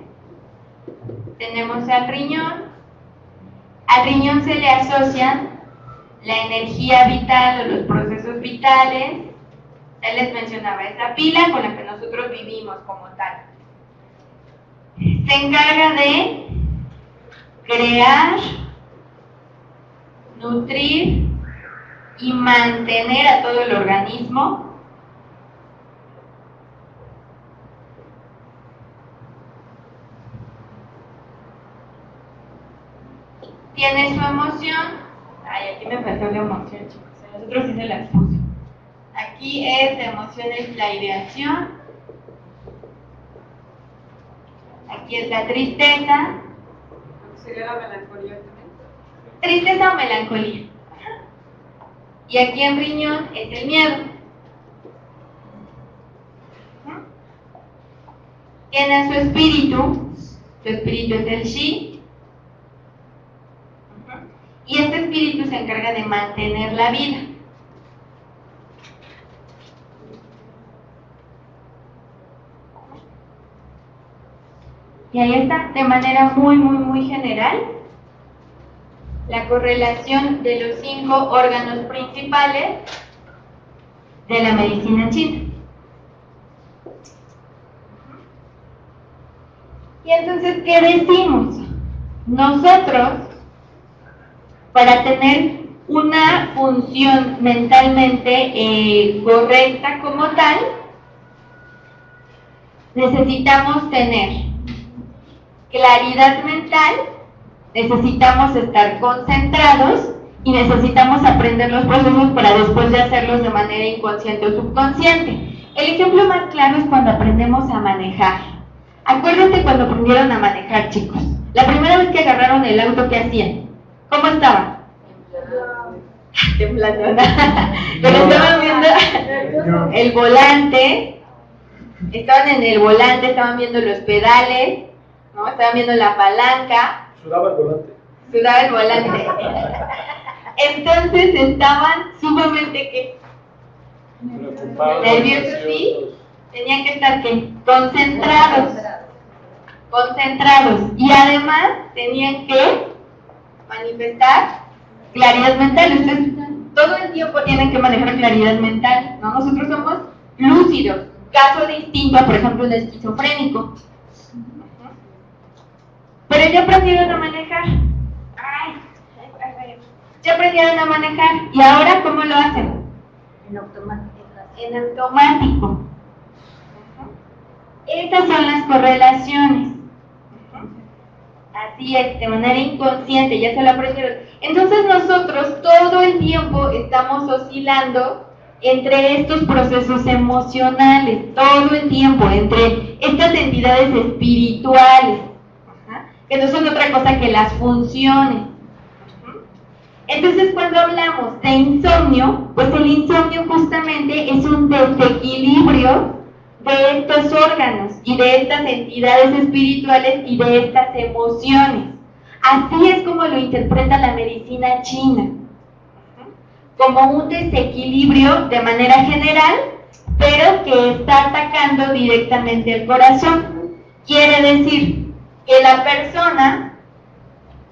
tenemos al riñón. Al riñón se le asocian la energía vital o los procesos vitales. Ya les mencionaba esa pila con la que nosotros vivimos como tal. Se encarga de crear, nutrir y mantener a todo el organismo. Tiene su emoción. Ay, aquí me faltó la emoción, chicos. A nosotros sí se las puse. Aquí es la emoción, es la ideación. Aquí es la tristeza. ¿Sería la melancolía también? Tristeza o melancolía. Y aquí en riñón es el miedo. Tiene su espíritu es el Shi. Y este espíritu se encarga de mantener la vida. Y ahí está, de manera muy general, la correlación de los 5 órganos principales de la medicina china. Y entonces, ¿qué decimos? Nosotros, para tener una función mentalmente correcta como tal, necesitamos tener claridad mental, necesitamos estar concentrados y necesitamos aprender los procesos para después de hacerlos de manera inconsciente o subconsciente. El ejemplo más claro es cuando aprendemos a manejar. Acuérdense cuando aprendieron a manejar, chicos. La primera vez que agarraron el auto, ¿qué hacían? ¿Cómo estaban? Temblando. Pero estaban viendo el volante, estaban en el volante, estaban viendo los pedales, ¿no? Estaban viendo la palanca. Sudaba el volante. Sudaba el volante. Entonces estaban sumamente ¿qué? Nerviosos, sí. Tenían que estar ¿qué? Concentrados. Y además tenían que manifestar claridad mental. Ustedes todo el tiempo tienen que manejar claridad mental, ¿no? Nosotros somos lúcidos. Caso distinto a, por ejemplo, un esquizofrénico. Pero ya aprendieron a manejar. Ya aprendieron a manejar. ¿Y ahora cómo lo hacen? En automático. En automático. Estas son las correlaciones. Así es, de manera inconsciente, ya se lo aprendieron. Entonces nosotros todo el tiempo estamos oscilando entre estos procesos emocionales, todo el tiempo, entre estas entidades espirituales, que no son otra cosa que las funciones. Entonces cuando hablamos de insomnio, pues el insomnio justamente es un desequilibrio de estos órganos y de estas entidades espirituales y de estas emociones. Así es como lo interpreta la medicina china, como un desequilibrio de manera general, pero que está atacando directamente el corazón. Quiere decir que la persona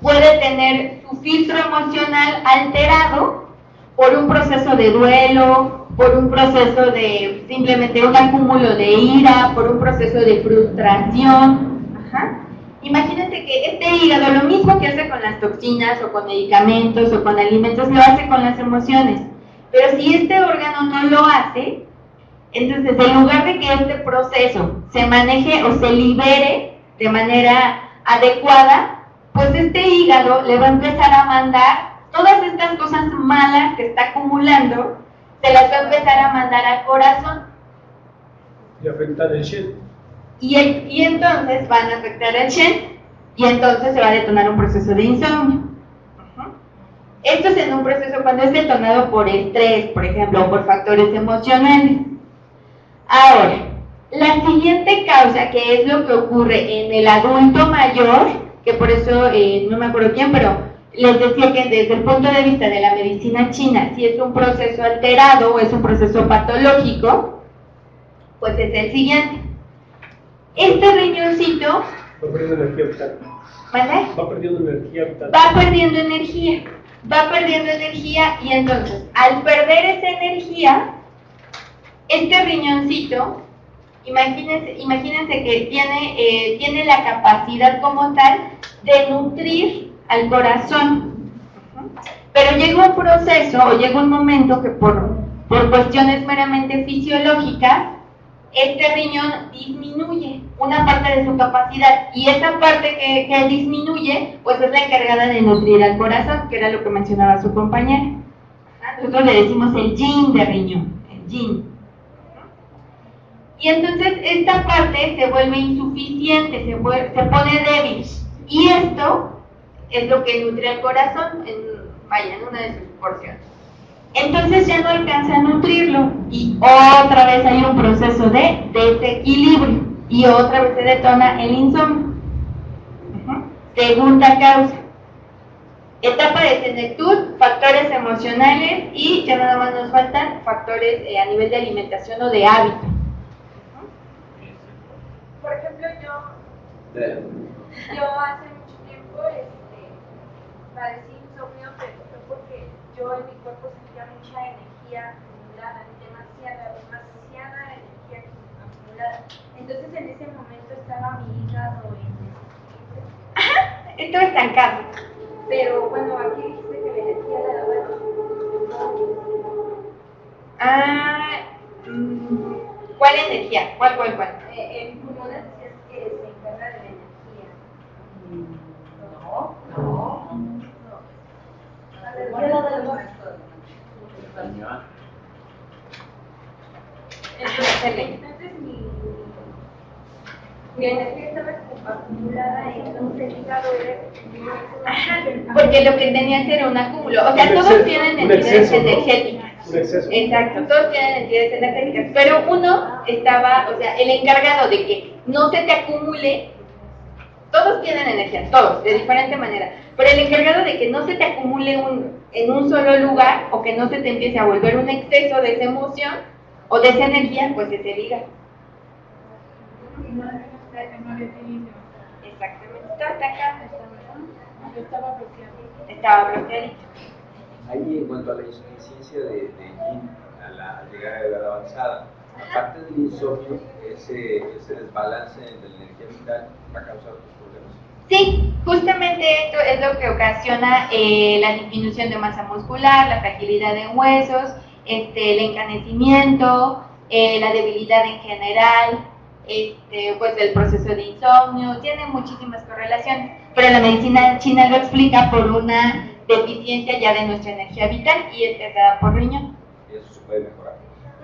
puede tener su filtro emocional alterado por un proceso de duelo, por un proceso de simplemente un acúmulo de ira, por un proceso de frustración. Imagínense que este hígado, lo mismo que hace con las toxinas o con medicamentos o con alimentos, lo hace con las emociones. Pero si este órgano no lo hace, entonces en lugar de que este proceso se maneje o se libere de manera adecuada, pues este hígado le va a empezar a mandar todas estas cosas malas que está acumulando, se las va a empezar a mandar al corazón. Y afectar el Shen. Y entonces van a afectar el Shen, y entonces se va a detonar un proceso de insomnio. Esto es en un proceso cuando es detonado por estrés, por ejemplo, o por factores emocionales. Ahora, la siguiente causa, que es lo que ocurre en el adulto mayor, que por eso, no me acuerdo quién, pero les decía que desde el punto de vista de la medicina china, si es un proceso alterado o es un proceso patológico, pues es el siguiente. este riñoncito Va perdiendo energía vital. ¿vale? Va perdiendo energía vital. Va perdiendo energía y entonces al perder esa energía, este riñoncito, imagínense que tiene la capacidad como tal de nutrir al corazón. Pero llega un proceso o llega un momento que por cuestiones meramente fisiológicas, este riñón disminuye una parte de su capacidad y esa parte que disminuye pues es la encargada de nutrir al corazón, que era lo que mencionaba su compañera. Nosotros le decimos el yin de riñón, el yin. Y entonces esta parte se vuelve insuficiente, se pone débil y esto es lo que nutre al corazón en una de sus porciones. Entonces ya no alcanza a nutrirlo y otra vez hay un proceso de desequilibrio y otra vez se detona el insomnio. Segunda causa, etapa de senectud, factores emocionales y ya nada más nos faltan factores a nivel de alimentación o de hábito. Por ejemplo, yo hace mucho tiempo padecí insomnio, pero fue porque yo en mi cuerpo sentía mucha energía acumulada, demasiada energía acumulada. Entonces en ese momento estaba mi hígado en Esto es estancado. Pero bueno, aquí dijiste que la energía la daba ¿Cuál energía? ¿Cuál? en pulmones decías que se encarga de la energía. Entonces mi energía estaba acumulada en el hígado. Porque lo que tenías era un acúmulo. O sea, todos tienen entidades energéticas. Un exceso. Exacto, todos tienen entidades energéticas. Pero uno estaba, o sea, el encargado de que no se te acumule. Todos tienen energía, todos, de diferente manera. Pero el encargado de que no se te acumule en un solo lugar o que no se te empiece a volver un exceso de esa emoción o de esa energía, pues es el hígado. Exactamente, estaba bloqueadito. Ahí en cuanto a la insuficiencia de yin al llegar a la edad avanzada, aparte del insomnio, ese desbalance de la energía vital va a causar otros problemas. Sí, justamente esto es lo que ocasiona la disminución de masa muscular, la fragilidad en huesos, el encanecimiento, la debilidad en general, pues el proceso de insomnio, tiene muchísimas correlaciones, pero la medicina china lo explica por una deficiencia ya de nuestra energía vital y es dada por riñón. ¿Y eso se puede mejorar?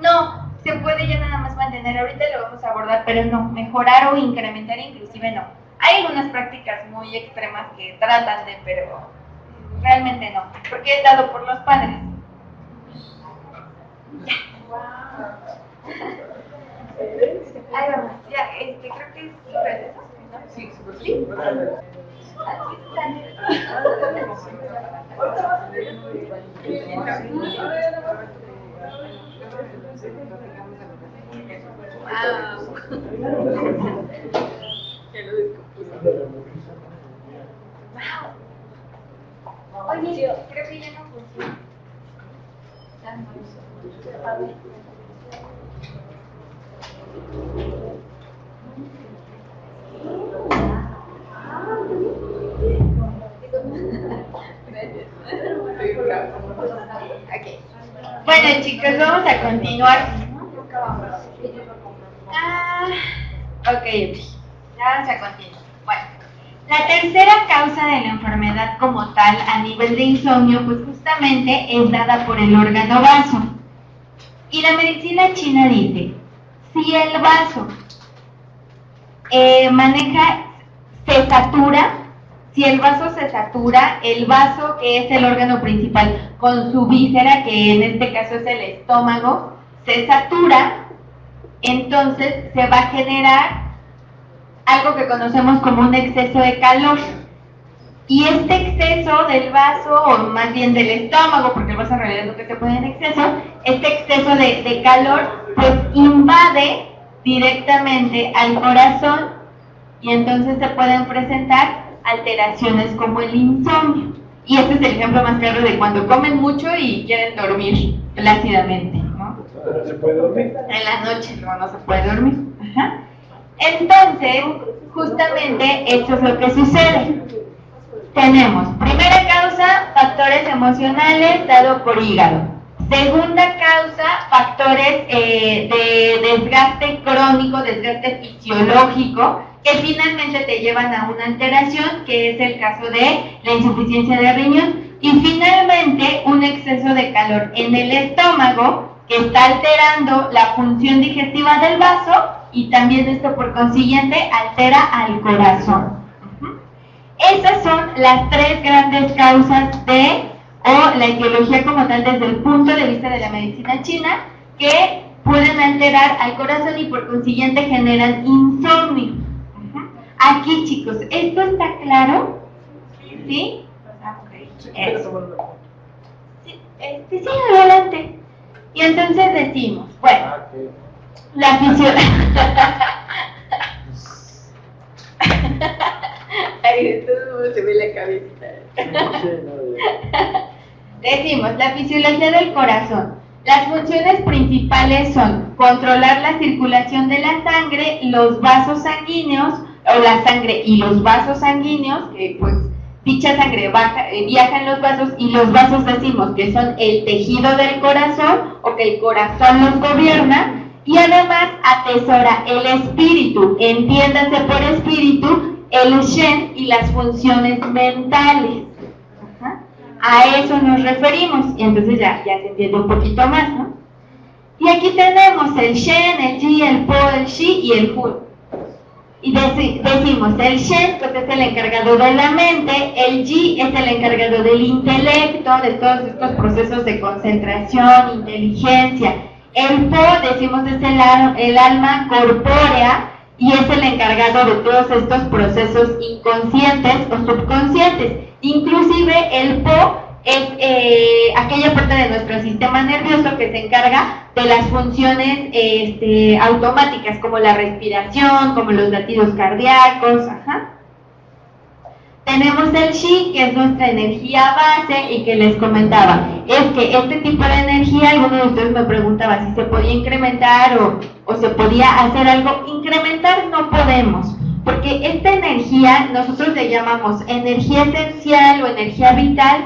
No, se puede ya nada más mantener, ahorita lo vamos a abordar, pero no, mejorar o incrementar inclusive no. Hay algunas prácticas muy extremas que tratan de, pero realmente no, porque es dado por los padres. Ahí vamos, ya, creo que es sobre eso, ¿no? Sí, súper sí. Oye, creo que ya no funciona. Okay. Bueno, chicos, vamos a continuar. Ok, ya vamos a continuar. Bueno, la tercera causa de la enfermedad como tal a nivel de insomnio, pues justamente es dada por el órgano vaso. Y la medicina china dice, si el vaso se satura, si el vaso se satura, el vaso que es el órgano principal con su víscera, que en este caso es el estómago, se satura, entonces se va a generar algo que conocemos como un exceso de calor. Y este exceso del vaso, o más bien del estómago, porque el vaso en realidad es lo que se pone en exceso, este exceso de calor pues invade directamente al corazón y entonces se pueden presentar alteraciones como el insomnio. Y este es el ejemplo más claro de cuando comen mucho y quieren dormir plácidamente, ¿no? Pero se puede dormir. En la noche no se puede dormir. Ajá. Entonces, justamente esto es lo que sucede. Tenemos, primera causa, factores emocionales dado por hígado. Segunda causa, factores de desgaste crónico, desgaste fisiológico, que finalmente te llevan a una alteración, que es el caso de la insuficiencia de riñón. Y finalmente, un exceso de calor en el estómago, que está alterando la función digestiva del vaso, y también esto por consiguiente altera al corazón. Esas son las tres grandes causas o la etiología como tal desde el punto de vista de la medicina china, que pueden alterar al corazón y por consiguiente generan insomnio. Aquí, chicos, ¿esto está claro? ¿Sí? Eso. Sí, adelante. Y entonces decimos, bueno, la fisiología... Ay, de todo mundo se ve la cabecita. Decimos, la fisiología del corazón. Las funciones principales son controlar la circulación de la sangre, los vasos sanguíneos, o la sangre y los vasos sanguíneos, que pues dicha sangre viaja en los vasos, y los vasos decimos que son el tejido del corazón, o que el corazón los gobierna, y además atesora el espíritu, entiéndase por espíritu, el Shen y las funciones mentales. A eso nos referimos, y entonces ya se entiende un poquito más, ¿no? Y aquí tenemos el Shen, el Ji, el Po, el Shi y el Hu. Y decimos, el Shen pues es el encargado de la mente, el Ji es el encargado del intelecto, de todos estos procesos de concentración, inteligencia. El Po, decimos, es el alma corpórea y es el encargado de todos estos procesos inconscientes o subconscientes. Inclusive el Po es aquella parte de nuestro sistema nervioso que se encarga de las funciones automáticas, como la respiración, como los latidos cardíacos. Tenemos el Shi, que es nuestra energía base, y que les comentaba, es que este tipo de energía, alguno de ustedes me preguntaba si se podía incrementar o se podía hacer algo. Incrementar no podemos, porque esta energía nosotros le llamamos energía esencial o energía vital,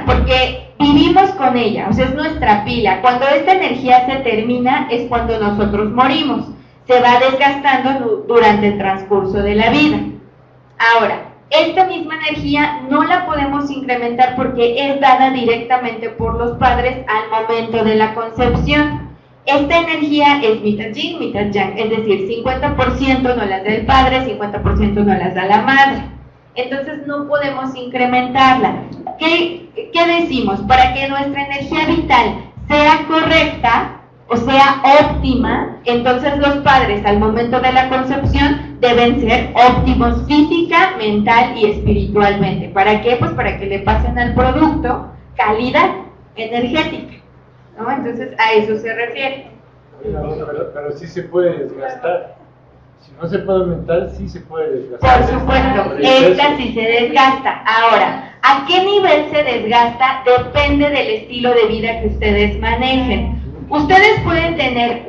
porque vivimos con ella, o sea, es nuestra pila. Cuando esta energía se termina es cuando nosotros morimos, se va desgastando durante el transcurso de la vida. Ahora, esta misma energía no la podemos incrementar porque es dada directamente por los padres al momento de la concepción. Esta energía es mitad yin, mitad yang, es decir, 50% nos las da el padre, 50% nos las da la madre. Entonces no podemos incrementarla. ¿Qué decimos? Para que nuestra energía vital sea correcta, o sea óptima, entonces los padres al momento de la concepción deben ser óptimos física, mental y espiritualmente. ¿Para qué? Pues para que le pasen al producto calidad energética, ¿no? Entonces a eso se refiere. Pero sí se puede desgastar. Si no se puede aumentar, sí se puede desgastar. Por supuesto, esta sí se desgasta. Ahora, ¿a qué nivel se desgasta? Depende del estilo de vida que ustedes manejen. Ustedes pueden tener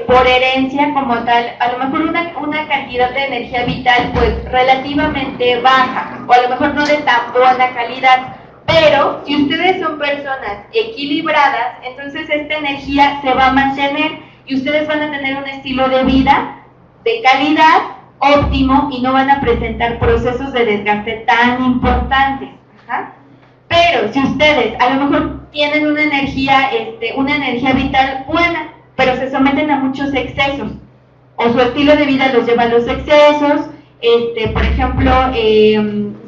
por herencia como tal, a lo mejor una cantidad de energía vital pues relativamente baja, o a lo mejor no de tan buena calidad, pero si ustedes son personas equilibradas, entonces esta energía se va a mantener y ustedes van a tener un estilo de vida de calidad óptimo y no van a presentar procesos de desgaste tan importantes. Pero si ustedes a lo mejor tienen una energía vital buena, pero se someten a muchos excesos, o su estilo de vida los lleva a los excesos, por ejemplo,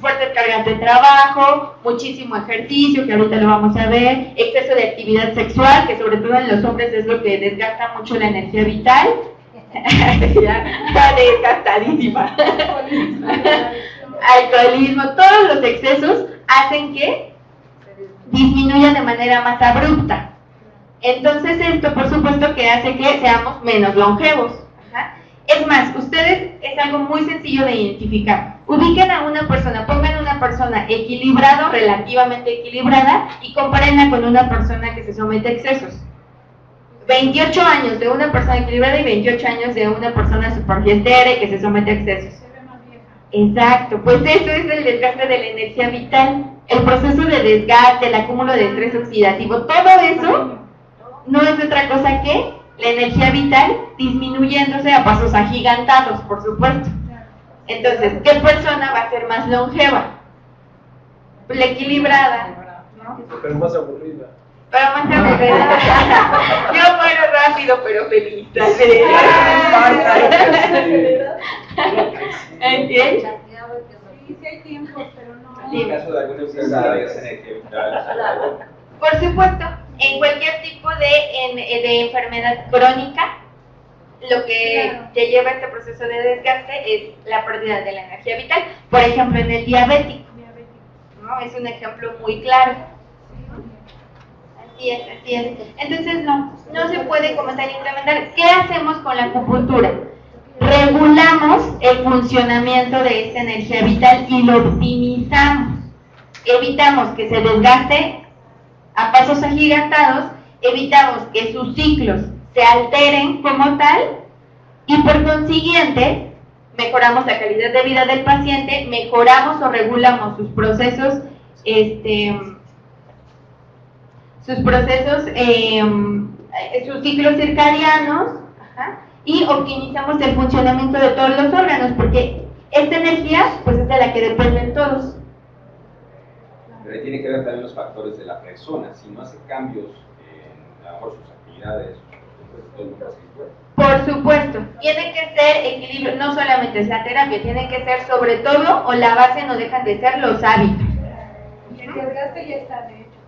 fuertes cargas de trabajo, muchísimo ejercicio, que ahorita lo vamos a ver, exceso de actividad sexual, que sobre todo en los hombres es lo que desgasta mucho la energía vital, ya desgastadísima. Alcoholismo, todos los excesos hacen que disminuya de manera más abrupta. Entonces esto, por supuesto, que hace que seamos menos longevos. Ajá. Es más, ustedes, es algo muy sencillo de identificar. Ubiquen a una persona, pongan una persona equilibrada, relativamente equilibrada, y compárenla con una persona que se somete a excesos. 28 años de una persona equilibrada y 28 años de una persona superfiestera y que se somete a excesos. Exacto, pues eso es el desgaste de la energía vital, el proceso de desgaste, el acúmulo de estrés oxidativo, todo eso no es otra cosa que la energía vital disminuyéndose a pasos agigantados, por supuesto. Entonces, ¿qué persona va a ser más longeva? La equilibrada, ¿no? Pero más aburrida. Pero más aburrida. Yo muero rápido, pero feliz. ¿Entiendes? Sí, sí hay tiempos, pero no. En el caso de algunos de ustedes, energía vital. Por supuesto, en cualquier tipo de enfermedad crónica, lo que te lleva a este proceso de desgaste es la pérdida de la energía vital. Por ejemplo, en el diabético, ¿no? Es un ejemplo muy claro. Así es, así es. Entonces, no se puede como tal incrementar. ¿Qué hacemos con la acupuntura? Regulamos el funcionamiento de esta energía vital y lo optimizamos. Evitamos que se desgaste a pasos agigantados, evitamos que sus ciclos se alteren como tal y por consiguiente mejoramos la calidad de vida del paciente, mejoramos o regulamos sus procesos, sus ciclos circadianos, ajá, y optimizamos el funcionamiento de todos los órganos, porque esta energía pues es de la que dependen todos. Pero ahí tiene que ver también los factores de la persona. Si no hace cambios en a lo mejor sus actividades, pues todo el mundo así igual. Por supuesto, tiene que ser equilibrio, no solamente es la terapia, tiene que ser sobre todo, o la base no dejan de ser los hábitos. El desgaste ya está, de hecho,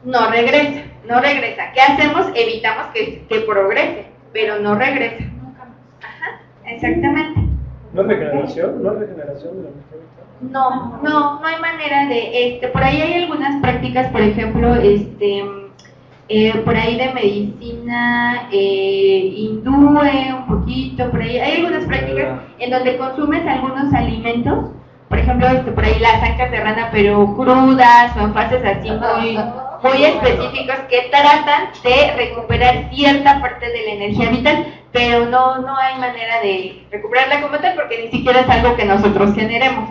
no regresa. No regresa. ¿Qué hacemos? Evitamos que progrese, pero no regresa. Nunca más. Ajá, exactamente. ¿No es regeneración? ¿No es regeneración de la energía vital? No hay manera de, por ahí hay algunas prácticas, por ejemplo, por ahí de medicina hindú, un poquito, por ahí hay algunas prácticas en donde consumes algunos alimentos, por ejemplo, por ahí las ancas de rana, pero crudas o en fases así muy específicos que tratan de recuperar cierta parte de la energía vital, pero no hay manera de recuperarla como tal porque ni siquiera es algo que nosotros generemos.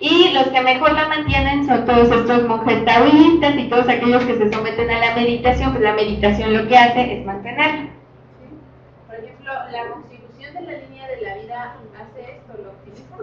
Y los que mejor la mantienen son todos estos monjes taoístas y todos aquellos que se someten a la meditación, pues la meditación lo que hace es mantenerla. ¿Sí? Por ejemplo, la constitución de la línea de la vida hace esto, ¿lo optimiza?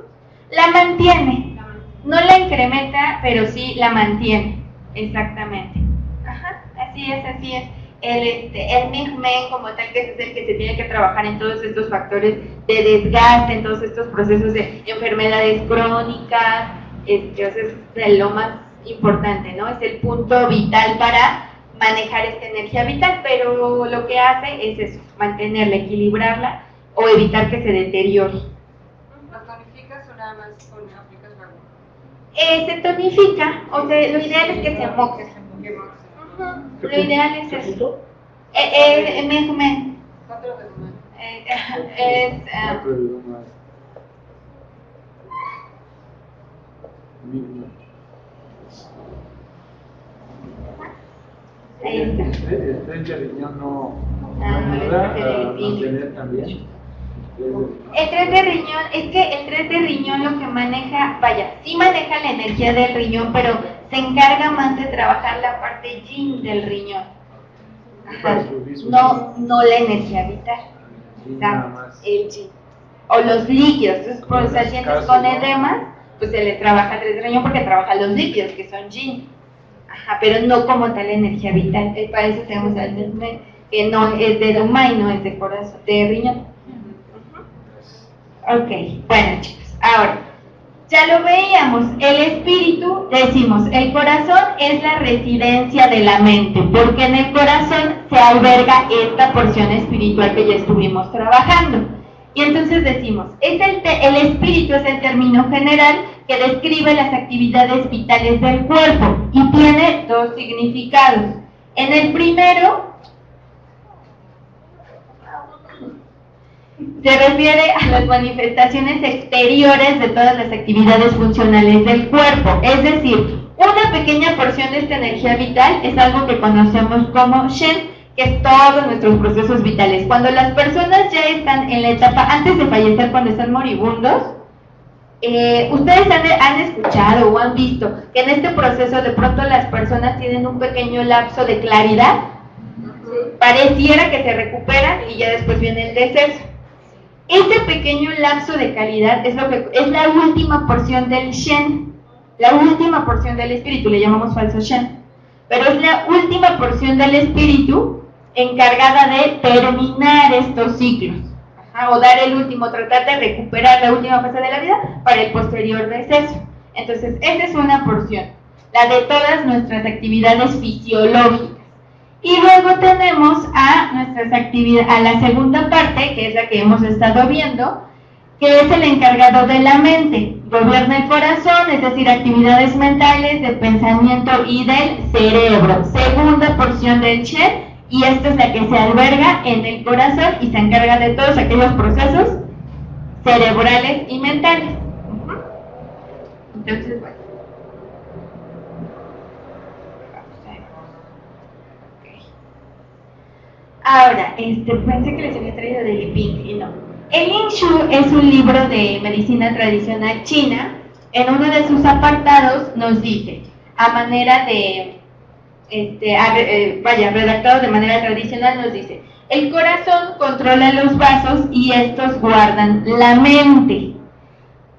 La mantiene, no la incrementa, pero sí la mantiene, exactamente. Ajá, así es. El Ming-Men como tal, que es el que se tiene que trabajar en todos estos factores de desgaste, en todos estos procesos de enfermedades crónicas, entonces es lo más importante, ¿no? Es el punto vital para manejar esta energía vital, pero lo que hace es eso, mantenerla, equilibrarla o evitar que se deteriore. ¿La tonificas o nada más aplicas algo? Se tonifica, o sea, lo ideal es que se moje. Lo ideal es eso. Ming-Men. 4 de semana. Es ahí está. El estrés de riñón no no ayuda le a gusta el mantener también. El 3 de riñón, es que el 3 de riñón lo que maneja, sí maneja la energía del riñón, pero se encarga más de trabajar la parte yin del riñón. Ajá. No la energía vital. Nada más. El yin. O los líquidos, entonces por los pacientes con edemas, pues se les trabaja el 3 de riñón porque trabaja los líquidos, que son yin. Ajá, pero no como tal energía vital. Para eso tenemos al Ming-Men, que no es de Dumai, no es de corazón, de riñón. Ok, bueno chicos, ahora, ya lo veíamos, el espíritu, decimos, el corazón es la residencia de la mente, porque en el corazón se alberga esta porción espiritual que ya estuvimos trabajando. Y entonces decimos, el espíritu es el término general que describe las actividades vitales del cuerpo y tiene dos significados. En el primero, se refiere a las manifestaciones exteriores de todas las actividades funcionales del cuerpo, es decir, una pequeña porción de esta energía vital es algo que conocemos como Shen, que es todos nuestros procesos vitales. Cuando las personas ya están en la etapa antes de fallecer, cuando están moribundos, ustedes han escuchado o han visto que en este proceso de pronto las personas tienen un pequeño lapso de claridad, pareciera que se recuperan y ya después viene el deceso. Ese pequeño lapso de claridad es la última porción del Shen, la última porción del espíritu, le llamamos falso Shen, pero es la última porción del espíritu encargada de terminar estos ciclos, o dar el último, tratar de recuperar la última fase de la vida para el posterior deceso. Entonces, esa es una porción, la de todas nuestras actividades fisiológicas. Y luego tenemos a nuestras actividades, a la segunda parte, que es la que hemos estado viendo, que es el encargado de la mente. Gobierna el corazón, es decir, actividades mentales, de pensamiento y del cerebro. Segunda porción del Shen, y esta es la que se alberga en el corazón y se encarga de todos aquellos procesos cerebrales y mentales. Entonces, bueno. Ahora, pensé que les había traído de Li Ping y no. El Yin Shu es un libro de medicina tradicional china. En uno de sus apartados nos dice, a manera de, redactado de manera tradicional, nos dice: el corazón controla los vasos y estos guardan la mente.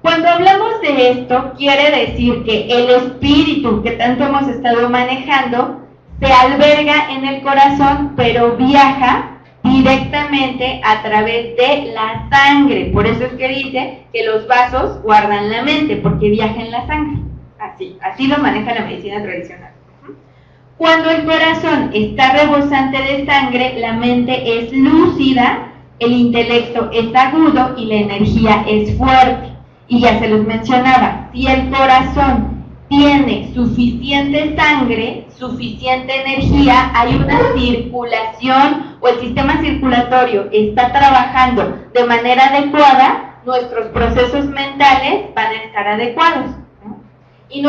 Cuando hablamos de esto, quiere decir que el espíritu que tanto hemos estado manejando se alberga en el corazón, pero viaja directamente a través de la sangre. Por eso es que dice que los vasos guardan la mente, porque viaja en la sangre. Así lo maneja la medicina tradicional. Cuando el corazón está rebosante de sangre, la mente es lúcida, el intelecto es agudo y la energía es fuerte. Y ya se los mencionaba, si el corazón tiene suficiente sangre, suficiente energía, hay una circulación o el sistema circulatorio está trabajando de manera adecuada, nuestros procesos mentales van a estar adecuados, ¿no? Y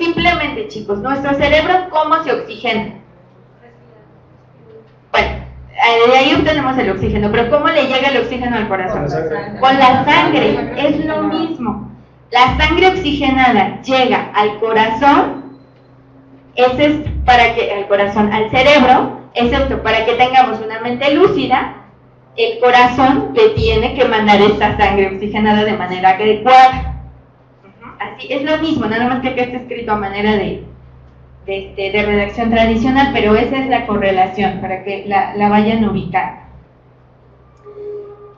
simplemente, chicos, nuestro cerebro, ¿cómo se oxigena? Bueno, de ahí obtenemos el oxígeno, pero ¿cómo le llega el oxígeno al corazón? Con la sangre, es lo mismo. La sangre oxigenada llega al corazón, al cerebro, es esto, para que tengamos una mente lúcida, el corazón le tiene que mandar esta sangre oxigenada de manera adecuada. Así, es lo mismo, nada más que acá está escrito a manera de redacción tradicional, pero esa es la correlación, para que la vayan ubicando.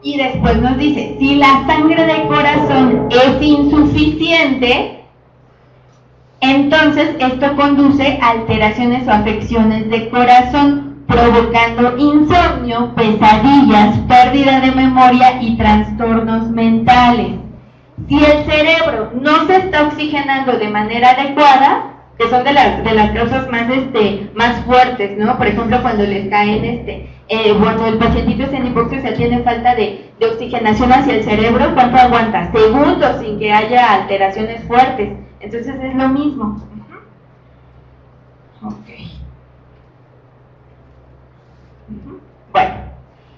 Y después nos dice, si la sangre del corazón es insuficiente, entonces esto conduce a alteraciones o afecciones del corazón, provocando insomnio, pesadillas, pérdida de memoria y trastornos mentales. Si el cerebro no se está oxigenando de manera adecuada, que son de las causas más fuertes, ¿no? Por ejemplo, cuando les caen cuando el pacientito está en hipoxia, o sea, tiene falta de oxigenación hacia el cerebro, ¿cuánto aguanta? Segundos sin que haya alteraciones fuertes. Entonces es lo mismo. Bueno,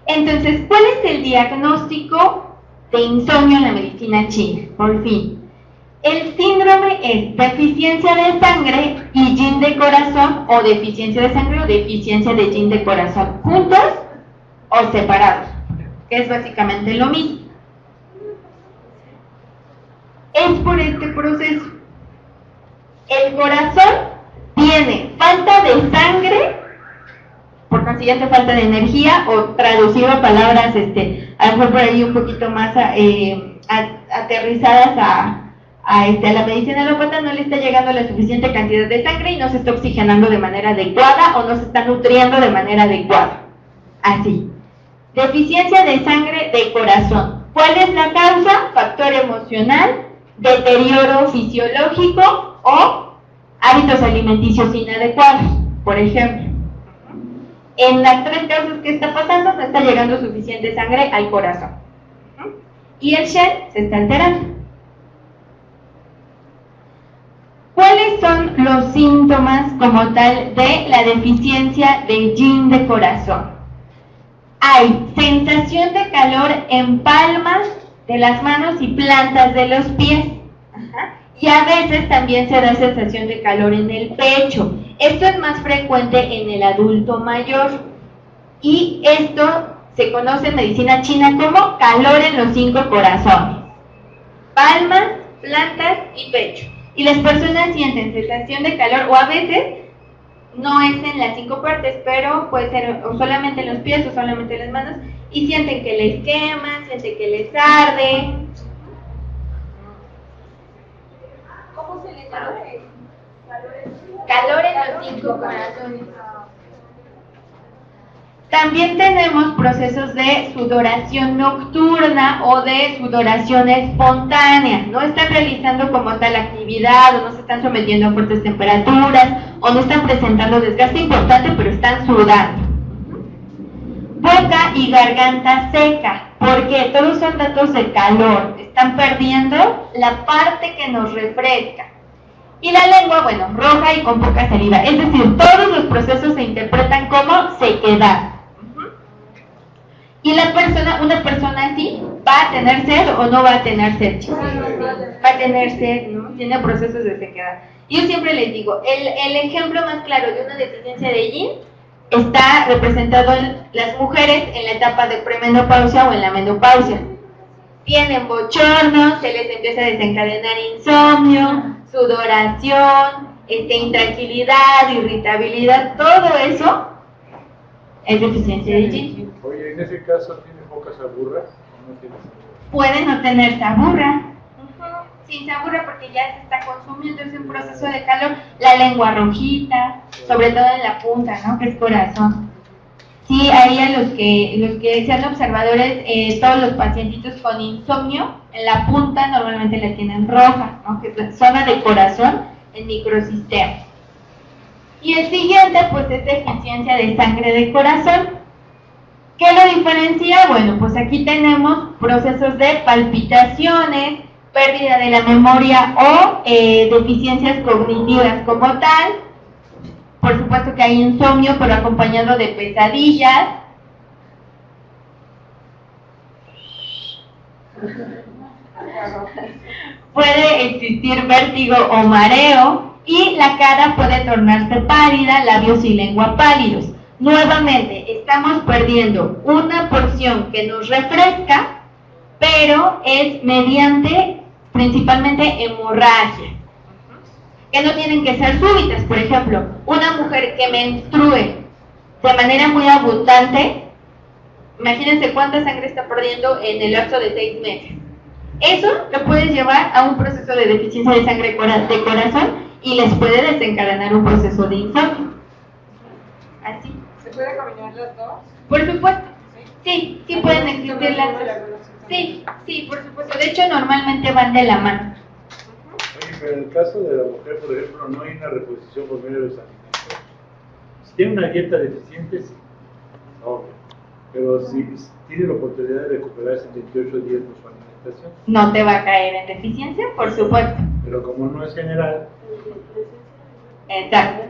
entonces, ¿cuál es el diagnóstico de insomnio en la medicina china? Por fin. El síndrome es deficiencia de sangre y yin de corazón, o deficiencia de sangre o deficiencia de yin de corazón, juntos o separados, que es básicamente lo mismo. Es por este proceso. El corazón tiene falta de sangre, por consiguiente falta de energía, o traducido a palabras, a lo mejor por ahí un poquito más aterrizadas a la medicina alópata, no le está llegando la suficiente cantidad de sangre y no se está oxigenando de manera adecuada o no se está nutriendo de manera adecuada. Así. Deficiencia de sangre del corazón. ¿cuál es la causa? Factor emocional, deterioro fisiológico o hábitos alimenticios inadecuados, por ejemplo. En las tres causas que está pasando, no está llegando suficiente sangre al corazón. Y el Shen se está alterando. ¿Cuáles son los síntomas como tal de la deficiencia del yin de corazón? Hay sensación de calor en palmas de las manos y plantas de los pies. Y a veces también se da sensación de calor en el pecho. Esto es más frecuente en el adulto mayor. Y esto se conoce en medicina china como calor en los 5 corazones. Palmas, plantas y pecho. Y las personas sienten sensación de calor, o a veces no es en las 5 partes, pero puede ser o solamente en los pies o solamente en las manos, y sienten que les quema, sienten que les arde. ¿Cómo se le llama? Calor en los 5 corazones. También tenemos procesos de sudoración nocturna o de sudoración espontánea. No están realizando como tal actividad, o no se están sometiendo a fuertes temperaturas, o no están presentando desgaste importante, pero están sudando. Boca y garganta seca, porque todos son datos de calor. Están perdiendo la parte que nos refresca. Y la lengua, bueno, roja y con poca saliva. Es decir, todos los procesos se interpretan como sequedad. Y la persona, una persona así, ¿va a tener sed o no va a tener sed, chicos? Va a tener sed, ¿no? Tiene procesos de sequedad. Yo siempre les digo, el ejemplo más claro de una deficiencia de yin está representado en las mujeres en la etapa de premenopausia o en la menopausia. Tienen bochornos, se les empieza a desencadenar insomnio, sudoración, intranquilidad, irritabilidad, todo eso es deficiencia de yin. Oye, en ese caso, ¿tiene poca saburra o no tiene saburra? Puede no tener saburra. Sin saburra porque ya se está consumiendo, es un proceso de calor. La lengua rojita, sobre todo en la punta, ¿no? Que es corazón. Sí, ahí a los que sean observadores, todos los pacientitos con insomnio, en la punta normalmente la tienen roja, ¿no? Que es la zona de corazón, el microsistema. Y el siguiente, pues, es deficiencia de sangre de corazón. ¿Qué lo diferencia? Bueno, pues aquí tenemos procesos de palpitaciones, pérdida de la memoria o deficiencias cognitivas como tal. Por supuesto que hay insomnio, pero acompañado de pesadillas. Puede existir vértigo o mareo y la cara puede tornarse pálida, labios y lengua pálidos. Nuevamente, estamos perdiendo una porción que nos refresca, pero es mediante principalmente hemorragia, que no tienen que ser súbitas. Por ejemplo, una mujer que menstrue de manera muy abundante, imagínense cuánta sangre está perdiendo en el lapso de 6 meses. Eso lo puede llevar a un proceso de deficiencia de sangre de corazón y les puede desencadenar un proceso de insomnio. Así. ¿Se puede combinar las dos? Por supuesto. Sí, sí pueden existir las dos. Sí, por supuesto. De hecho, normalmente van de la mano. Oye, pero en el caso de la mujer, por ejemplo, no hay una reposición por medio de los alimentos. Si tiene una dieta deficiente, sí. Obvio. Pero si tiene la oportunidad de recuperarse en 28 días por su alimentación. No te va a caer en deficiencia, por supuesto. Pero como no es general. Exacto.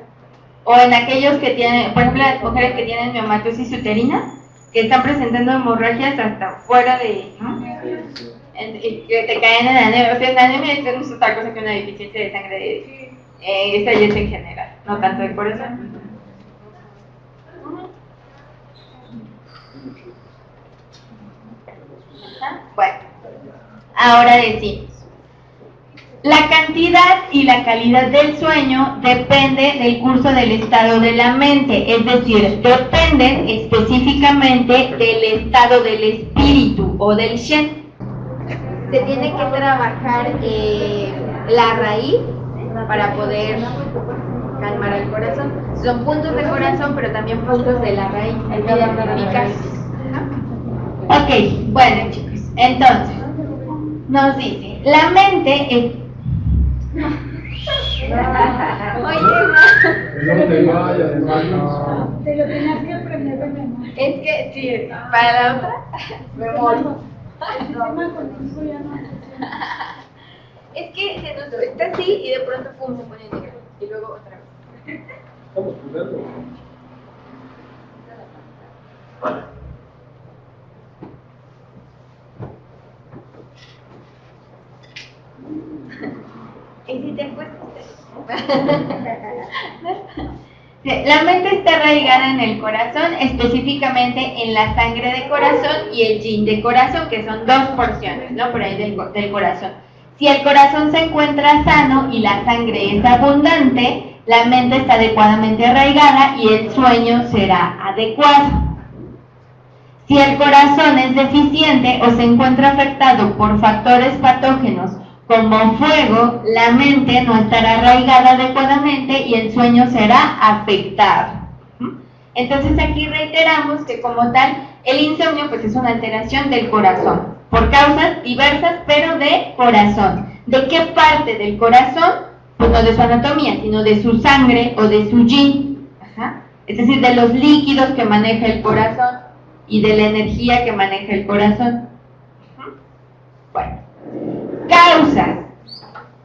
O en aquellos que tienen, por ejemplo, las mujeres que tienen miomatosis uterina, que están presentando hemorragias hasta fuera de, ¿no? Que te caen en anemia. O sea, en anemia es otra cosa que una deficiencia de sangre. Esa ya es en general, no tanto de corazón. Bueno, ahora decimos, la cantidad y la calidad del sueño depende del curso del estado de la mente, es decir, dependen específicamente del estado del espíritu o del Shen. Se tiene que trabajar la raíz para poder calmar el corazón. Son puntos de corazón, pero también puntos de la raíz. Hay que identificar. Ok, bueno chicos. Entonces, nos dice, la mente es... Oye, No te vayas, hermano. Te lo tenías que aprender de memoria. es que, sí, para la otra, memoria. El sistema contigo ya no funciona. Es que se nos está así y de pronto pum, se pone negro. Y luego otra vez. Estamos jugando. Vale. ¿Y si te acuestas? La mente está arraigada en el corazón, específicamente en la sangre de corazón y el yin de corazón, que son dos porciones, ¿no? Por ahí del corazón. Si el corazón se encuentra sano y la sangre es abundante, la mente está adecuadamente arraigada y el sueño será adecuado. Si el corazón es deficiente o se encuentra afectado por factores patógenos como fuego, la mente no estará arraigada adecuadamente y el sueño será afectado. Entonces aquí reiteramos que como tal, el insomnio pues es una alteración del corazón, por causas diversas, pero de corazón. ¿De qué parte del corazón? Pues no de su anatomía, sino de su sangre o de su yin. Es decir, de los líquidos que maneja el corazón y de la energía que maneja el corazón. Bueno, causas.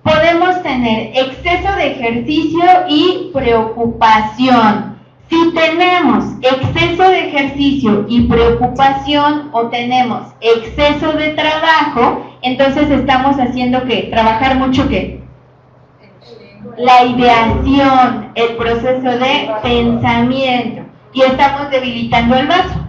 Podemos tener exceso de ejercicio y preocupación. Si tenemos exceso de ejercicio y preocupación o tenemos exceso de trabajo, entonces estamos haciendo ¿qué? Trabajar mucho ¿qué? La ideación, el proceso de pensamiento, y estamos debilitando el vaso.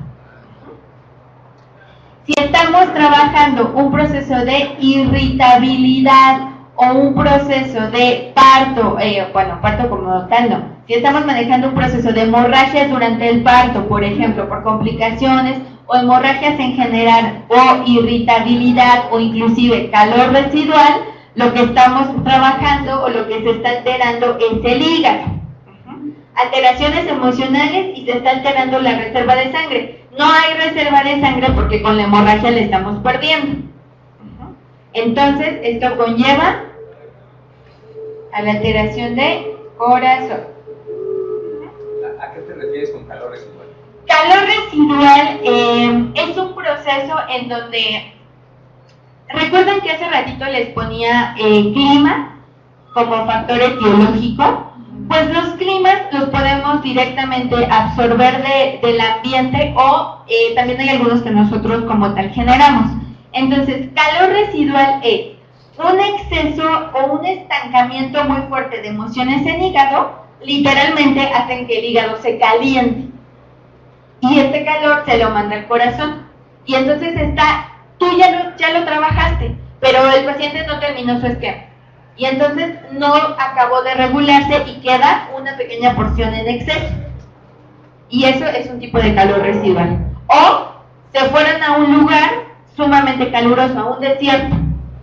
Si estamos trabajando un proceso de irritabilidad o un proceso de parto, parto como tal no, si estamos manejando un proceso de hemorragias durante el parto, por ejemplo, por complicaciones o hemorragias en general o irritabilidad o inclusive calor residual, lo que estamos trabajando o lo que se está alterando es el hígado. Alteraciones emocionales y se está alterando la reserva de sangre. No hay reserva de sangre porque con la hemorragia le estamos perdiendo. Entonces, esto conlleva a la alteración de corazón. ¿A qué te refieres con calor residual? Calor residual es un proceso en donde, recuerden que hace ratito les ponía clima como factor etiológico. Pues los climas los podemos directamente absorber del ambiente o también hay algunos que nosotros como tal generamos. Entonces, calor residual es un exceso o un estancamiento muy fuerte de emociones en hígado, literalmente hacen que el hígado se caliente. Y este calor se lo manda al corazón. Y entonces tú ya lo trabajaste, pero el paciente no terminó su esquema. Y entonces no acabó de regularse y queda una pequeña porción en exceso. Y eso es un tipo de calor residual. O se fueron a un lugar sumamente caluroso, a un desierto,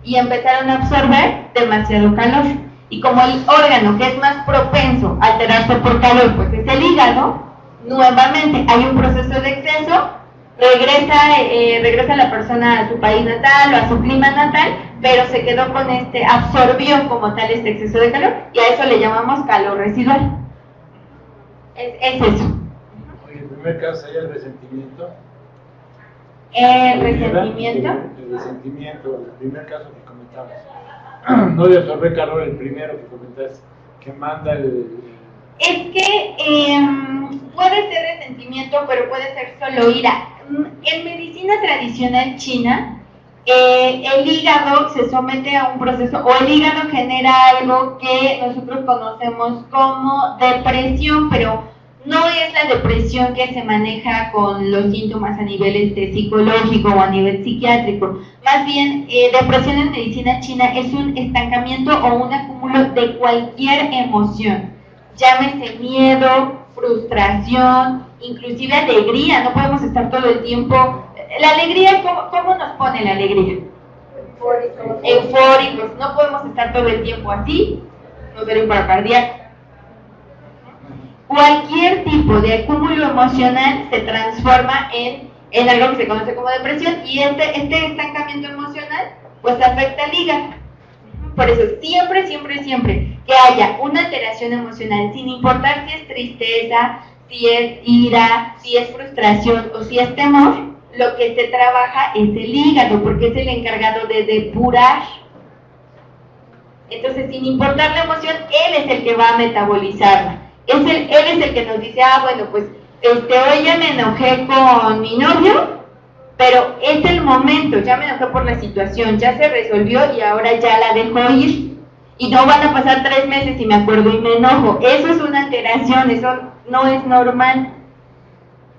y empezaron a absorber demasiado calor. Y como el órgano que es más propenso a alterarse por calor, pues es el hígado, nuevamente hay un proceso de exceso, regresa la persona a su país natal o a su clima natal, pero se quedó con absorbió como tal este exceso de calor, y a eso le llamamos calor residual. Es eso. Oye, en primer caso sería el resentimiento. El resentimiento. El resentimiento, el primer caso que comentabas. No de absorber calor, el primero que comentaste, que manda Es que puede ser resentimiento, pero puede ser solo ira. En medicina tradicional china, el hígado se somete a un proceso, o el hígado genera algo que nosotros conocemos como depresión, pero no es la depresión que se maneja con los síntomas a nivel psicológico o a nivel psiquiátrico. Más bien, depresión en medicina china es un estancamiento o un acúmulo de cualquier emoción. Llámese miedo, frustración, inclusive alegría. No podemos estar todo el tiempo. La alegría, ¿cómo nos pone la alegría? Eufóricos. No podemos estar todo el tiempo así. Nos da un paro cardíaco. Cualquier tipo de acúmulo emocional se transforma en en algo que se conoce como depresión, y este estancamiento emocional pues afecta al hígado. Por eso siempre, siempre, siempre que haya una alteración emocional, sin importar si es tristeza, si es ira, si es frustración o si es temor, lo que se trabaja es el hígado, porque es el encargado de depurar. Entonces, sin importar la emoción, él es el que va a metabolizarla. Él es el que nos dice, bueno, pues hoy ya me enojé con mi novio, pero es el momento, ya me enojé por la situación, ya se resolvió y ahora ya la dejo ir. Y no van a pasar 3 meses y me acuerdo y me enojo. Eso es una alteración, eso no es normal.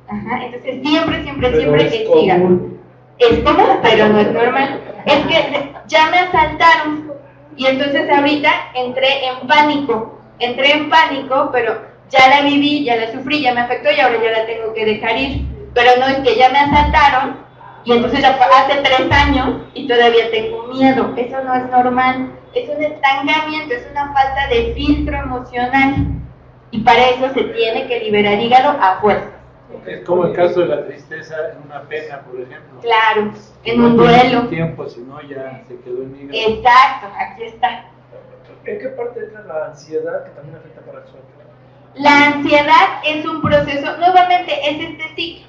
Ajá, entonces siempre, siempre, Pero siempre es que siga. común. Es común, pero no es normal. Es que ya me asaltaron y entonces ahorita entré en pánico, pero ya la viví, ya la sufrí, ya me afectó y ahora ya la tengo que dejar ir. Pero no es que ya me asaltaron y entonces ya hace 3 años y todavía tengo miedo. Eso no es normal, es un estancamiento, es una falta de filtro emocional y para eso se tiene que liberar hígado a fuerza. Es como el caso de la tristeza en una pena, por ejemplo. Claro, en No un tiene duelo. tiempo, si no ya se quedó en hígado. Exacto, aquí está. ¿En qué parte entra la ansiedad que también afecta para el sueño? La ansiedad es un proceso, nuevamente es este ciclo.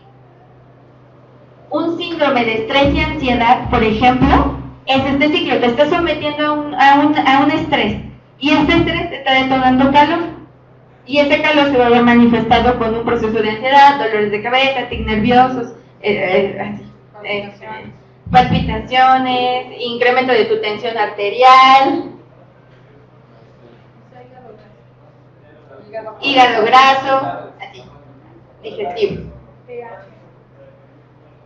Un síndrome de estrés y ansiedad, por ejemplo, es este ciclo. Te está sometiendo a un estrés y este estrés te está detonando calor. Y ese calor se va a ver manifestado con un proceso de ansiedad, dolores de cabeza, tics nerviosos, palpitaciones, incremento de tu tensión arterial, hígado graso, así, digestivo.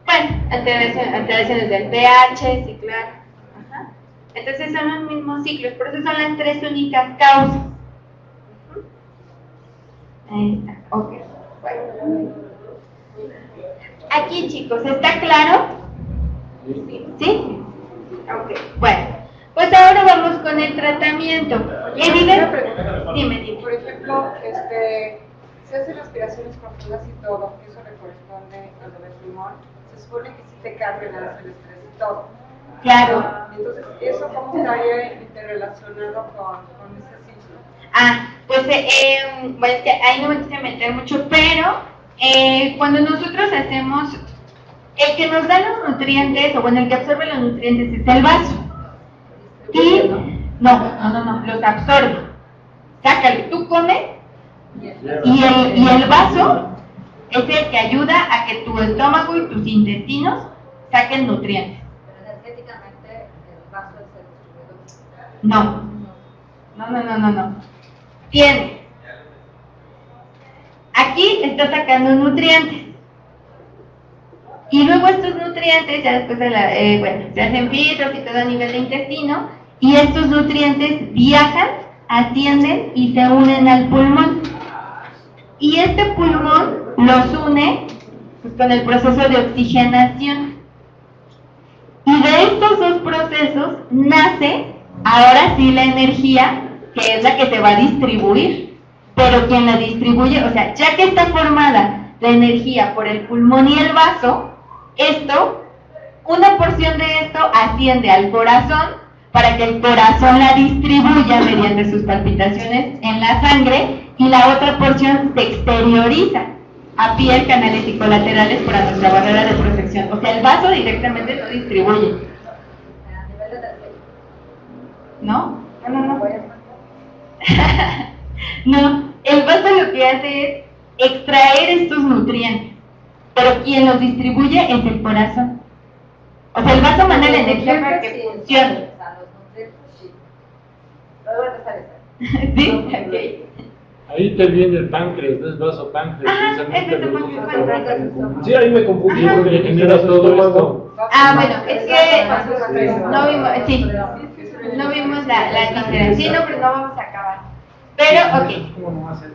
Bueno, alteraciones del pH, sí, claro. Ajá. Entonces son los mismos ciclos, por eso son las 3 únicas causas. Ahí está, ok. Bueno. Aquí, chicos, ¿está claro? ¿Sí? Ok, bueno. Pues ahora vamos con el tratamiento. Dime. Por ejemplo, se hacen respiraciones profundas y todo, que eso le corresponde a lo del pulmón. Se supone que sí te cambia el estrés y todo. Claro. Entonces, ¿eso cómo estaría interrelacionado con ese ciclo? Pues bueno, es que ahí no me quise meter mucho, pero cuando nosotros hacemos, el que nos da los nutrientes, o bueno, el que absorbe los nutrientes es el vaso. Y no, los absorbe. Sácale, tú comes y el vaso es el que ayuda a que tu estómago y tus intestinos saquen nutrientes. Pero energéticamente el vaso es el distribuidor. No. Tiene. Aquí está sacando nutrientes. Y luego estos nutrientes, ya después se hacen filtros y todo a nivel de intestino, y estos nutrientes viajan, ascienden y se unen al pulmón. Y este pulmón los une pues, con el proceso de oxigenación. Y de estos 2 procesos nace, ahora sí, la energía, que es la que se va a distribuir. Pero quien la distribuye, o sea, ya que está formada la energía por el pulmón y el vaso, una porción de esto asciende al corazón para que el corazón la distribuya mediante sus palpitaciones en la sangre y la otra porción se exterioriza a piel, canales y colaterales por nuestra barrera de protección. O sea, el vaso directamente no distribuye. A nivel de la ¿No? No, el vaso lo que hace es extraer estos nutrientes, pero quien los distribuye es el corazón. O sea, el vaso manda la energía para que funcione. ¿Sí? Ok. Ahí te viene el páncreas, no es vaso páncreas. Ajá, precisamente es el los páncreas. dos. Sí, ahí me confundí Ajá. porque Genera todo esto. Bueno, es que no vimos la diferencia. Sí, no, pero no vamos a acabar. Pero, ok. ¿Cómo no va a ser?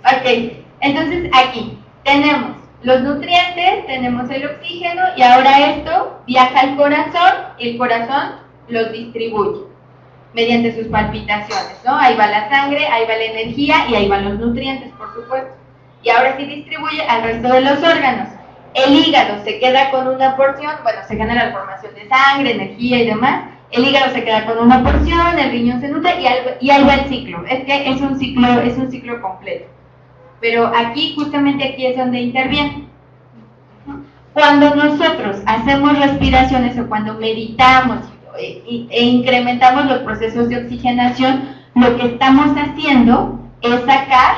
Ok, entonces aquí tenemos los nutrientes, tenemos el oxígeno y ahora esto viaja al corazón y el corazón los distribuye mediante sus palpitaciones, ¿no? Ahí va la sangre, ahí va la energía y ahí van los nutrientes, por supuesto. y ahora sí distribuye al resto de los órganos. El hígado se queda con una porción, bueno, se genera la formación de sangre, energía y demás. El hígado se queda con una porción, el riñón se nutre y ahí va el ciclo. Es que es un ciclo completo. Pero aquí, justamente aquí es donde interviene. Cuando nosotros hacemos respiraciones o cuando meditamos e incrementamos los procesos de oxigenación, lo que estamos haciendo es sacar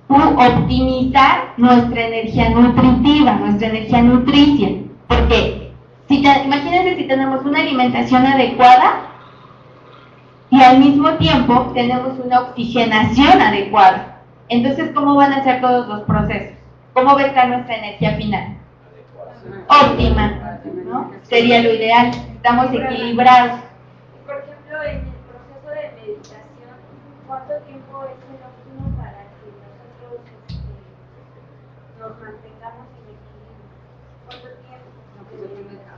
o optimizar nuestra energía nutritiva, nuestra energía nutricia. Porque imagínense si tenemos una alimentación adecuada y al mismo tiempo tenemos una oxigenación adecuada. Entonces, ¿cómo van a ser todos los procesos? ¿Cómo va a estar nuestra energía final? Óptima, ¿no? Sería lo ideal. Estamos equilibrados. Por ejemplo, en el proceso de meditación, ¿cuánto tiempo es el óptimo para que nosotros nos mantengamos en equilibrio? ¿Cuánto tiempo?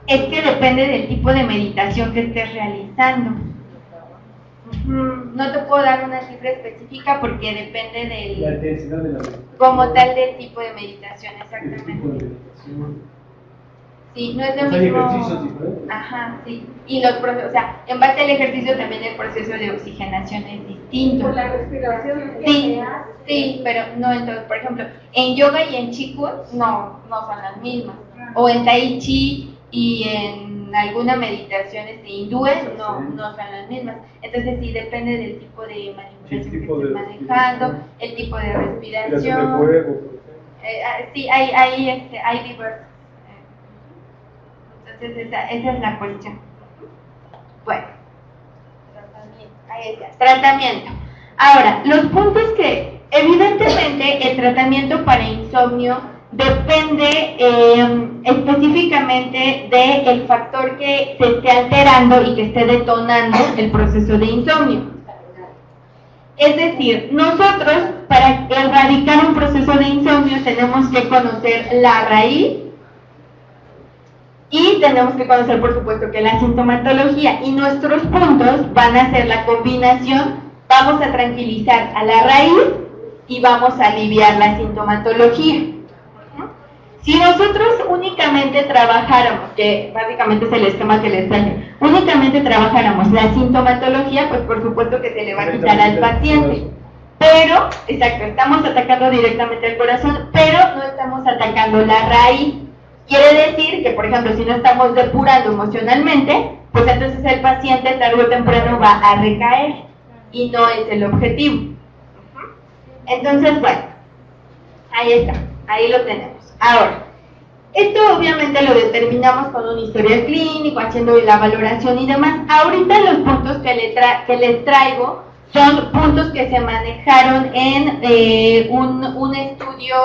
Es que depende del tipo de meditación que estés realizando. No te puedo dar una cifra específica porque depende La intensidad de la meditación. como tal del tipo de meditación, exactamente. Sí, no es lo Hay mismo. ejercicios diferentes. Ajá, sí. Y los procesos, o sea, en base al ejercicio también el proceso de oxigenación es distinto. Por la respiración. Sí, sí, pero no entonces, por ejemplo, en yoga y en Qigong no son las mismas. O en Tai Chi y en alguna meditación hindúes no son las mismas. Entonces sí depende del tipo de manipulación que estés manejando, el tipo de respiración. Sí, hay diversos. Entonces esa es la cuestión. Bueno, ahí está, tratamiento. Ahora, los puntos que, evidentemente, el tratamiento para insomnio depende específicamente del factor que se esté alterando y que esté detonando el proceso de insomnio. Es decir, nosotros para erradicar un proceso de insomnio tenemos que conocer la raíz y tenemos que conocer, por supuesto, que la sintomatología, y nuestros puntos van a ser la combinación. Vamos a tranquilizar a la raíz y vamos a aliviar la sintomatología. Si nosotros únicamente trabajáramos, que básicamente es el esquema que les traje, únicamente trabajáramos la sintomatología, pues por supuesto que se le va a quitar al paciente. Pero, exacto, estamos atacando directamente el corazón, pero no estamos atacando la raíz. Quiere decir que, por ejemplo, si no estamos depurando emocionalmente, pues entonces el paciente tarde o temprano va a recaer y no es el objetivo. Entonces, bueno, ahí está, ahí lo tenemos. Ahora, esto obviamente lo determinamos con un historial clínico, haciendo la valoración y demás. Ahorita los puntos que les traigo son puntos que se manejaron en un estudio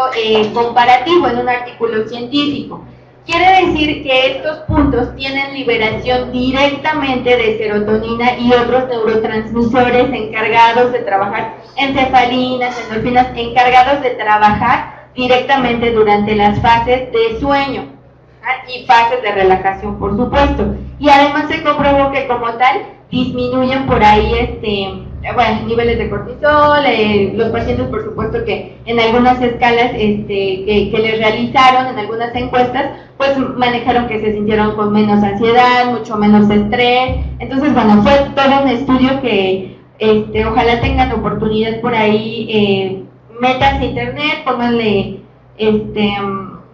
comparativo, en un artículo científico. Quiere decir que estos puntos tienen liberación directamente de serotonina y otros neurotransmisores encargados de trabajar, encefalinas, endorfinas, encargados de trabajar directamente durante las fases de sueño y fases de relajación, por supuesto. Y además se comprobó que como tal disminuyen por ahí niveles de cortisol. Los pacientes, por supuesto, que en algunas escalas que les realizaron, en algunas encuestas, pues manejaron que se sintieron con menos ansiedad, mucho menos estrés. Entonces, bueno, fue todo un estudio que ojalá tengan oportunidad por ahí, métanse a internet, pónganle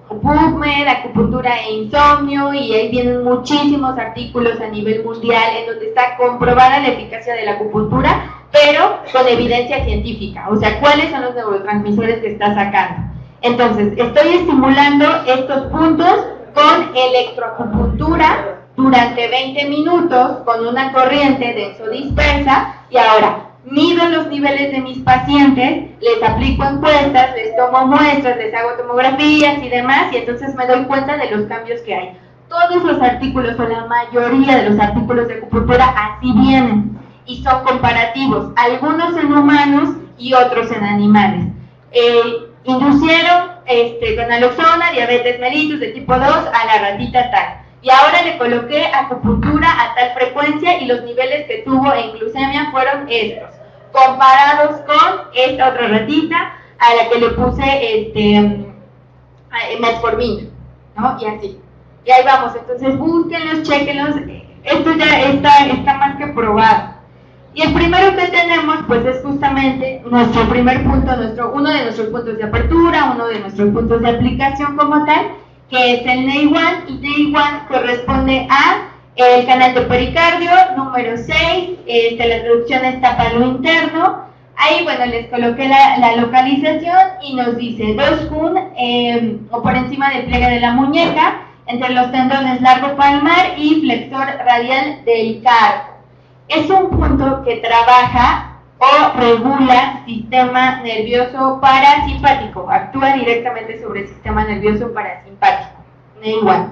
PubMed, acupuntura e insomnio, y ahí vienen muchísimos artículos a nivel mundial en donde está comprobada la eficacia de la acupuntura, pero con evidencia científica, o sea, cuáles son los neurotransmisores que está sacando. Entonces, estoy estimulando estos puntos con electroacupuntura durante 20 minutos con una corriente densodispersa, y ahora mido los niveles de mis pacientes, les aplico encuestas, les tomo muestras, les hago tomografías y demás, y entonces me doy cuenta de los cambios que hay. Todos los artículos, o la mayoría de los artículos de acupuntura, así vienen, y son comparativos, algunos en humanos y otros en animales. Inducieron con naloxona, diabetes mellitus de tipo 2 a la ratita tal, y ahora le coloqué acupuntura a tal frecuencia y los niveles que tuvo en glucemia fueron estos, comparados con esta otra ratita, a la que le puse metformina, ¿no? Y así. Y ahí vamos, entonces búsquenlos, chéquenlos, esto ya está más que probado. Y el primero que tenemos, pues es justamente nuestro primer punto, uno de nuestros puntos de apertura, uno de nuestros puntos de aplicación como tal, que es el NEI1, y NEI1 corresponde a el canal de pericardio, número 6, la traducción es tapalo interno. Ahí, bueno, les coloqué la localización y nos dice 2 Kun o por encima del pliegue de la muñeca, entre los tendones largo palmar y flexor radial del carpo. Es un punto que trabaja o regula sistema nervioso parasimpático, actúa directamente sobre el sistema nervioso parasimpático, NEI1.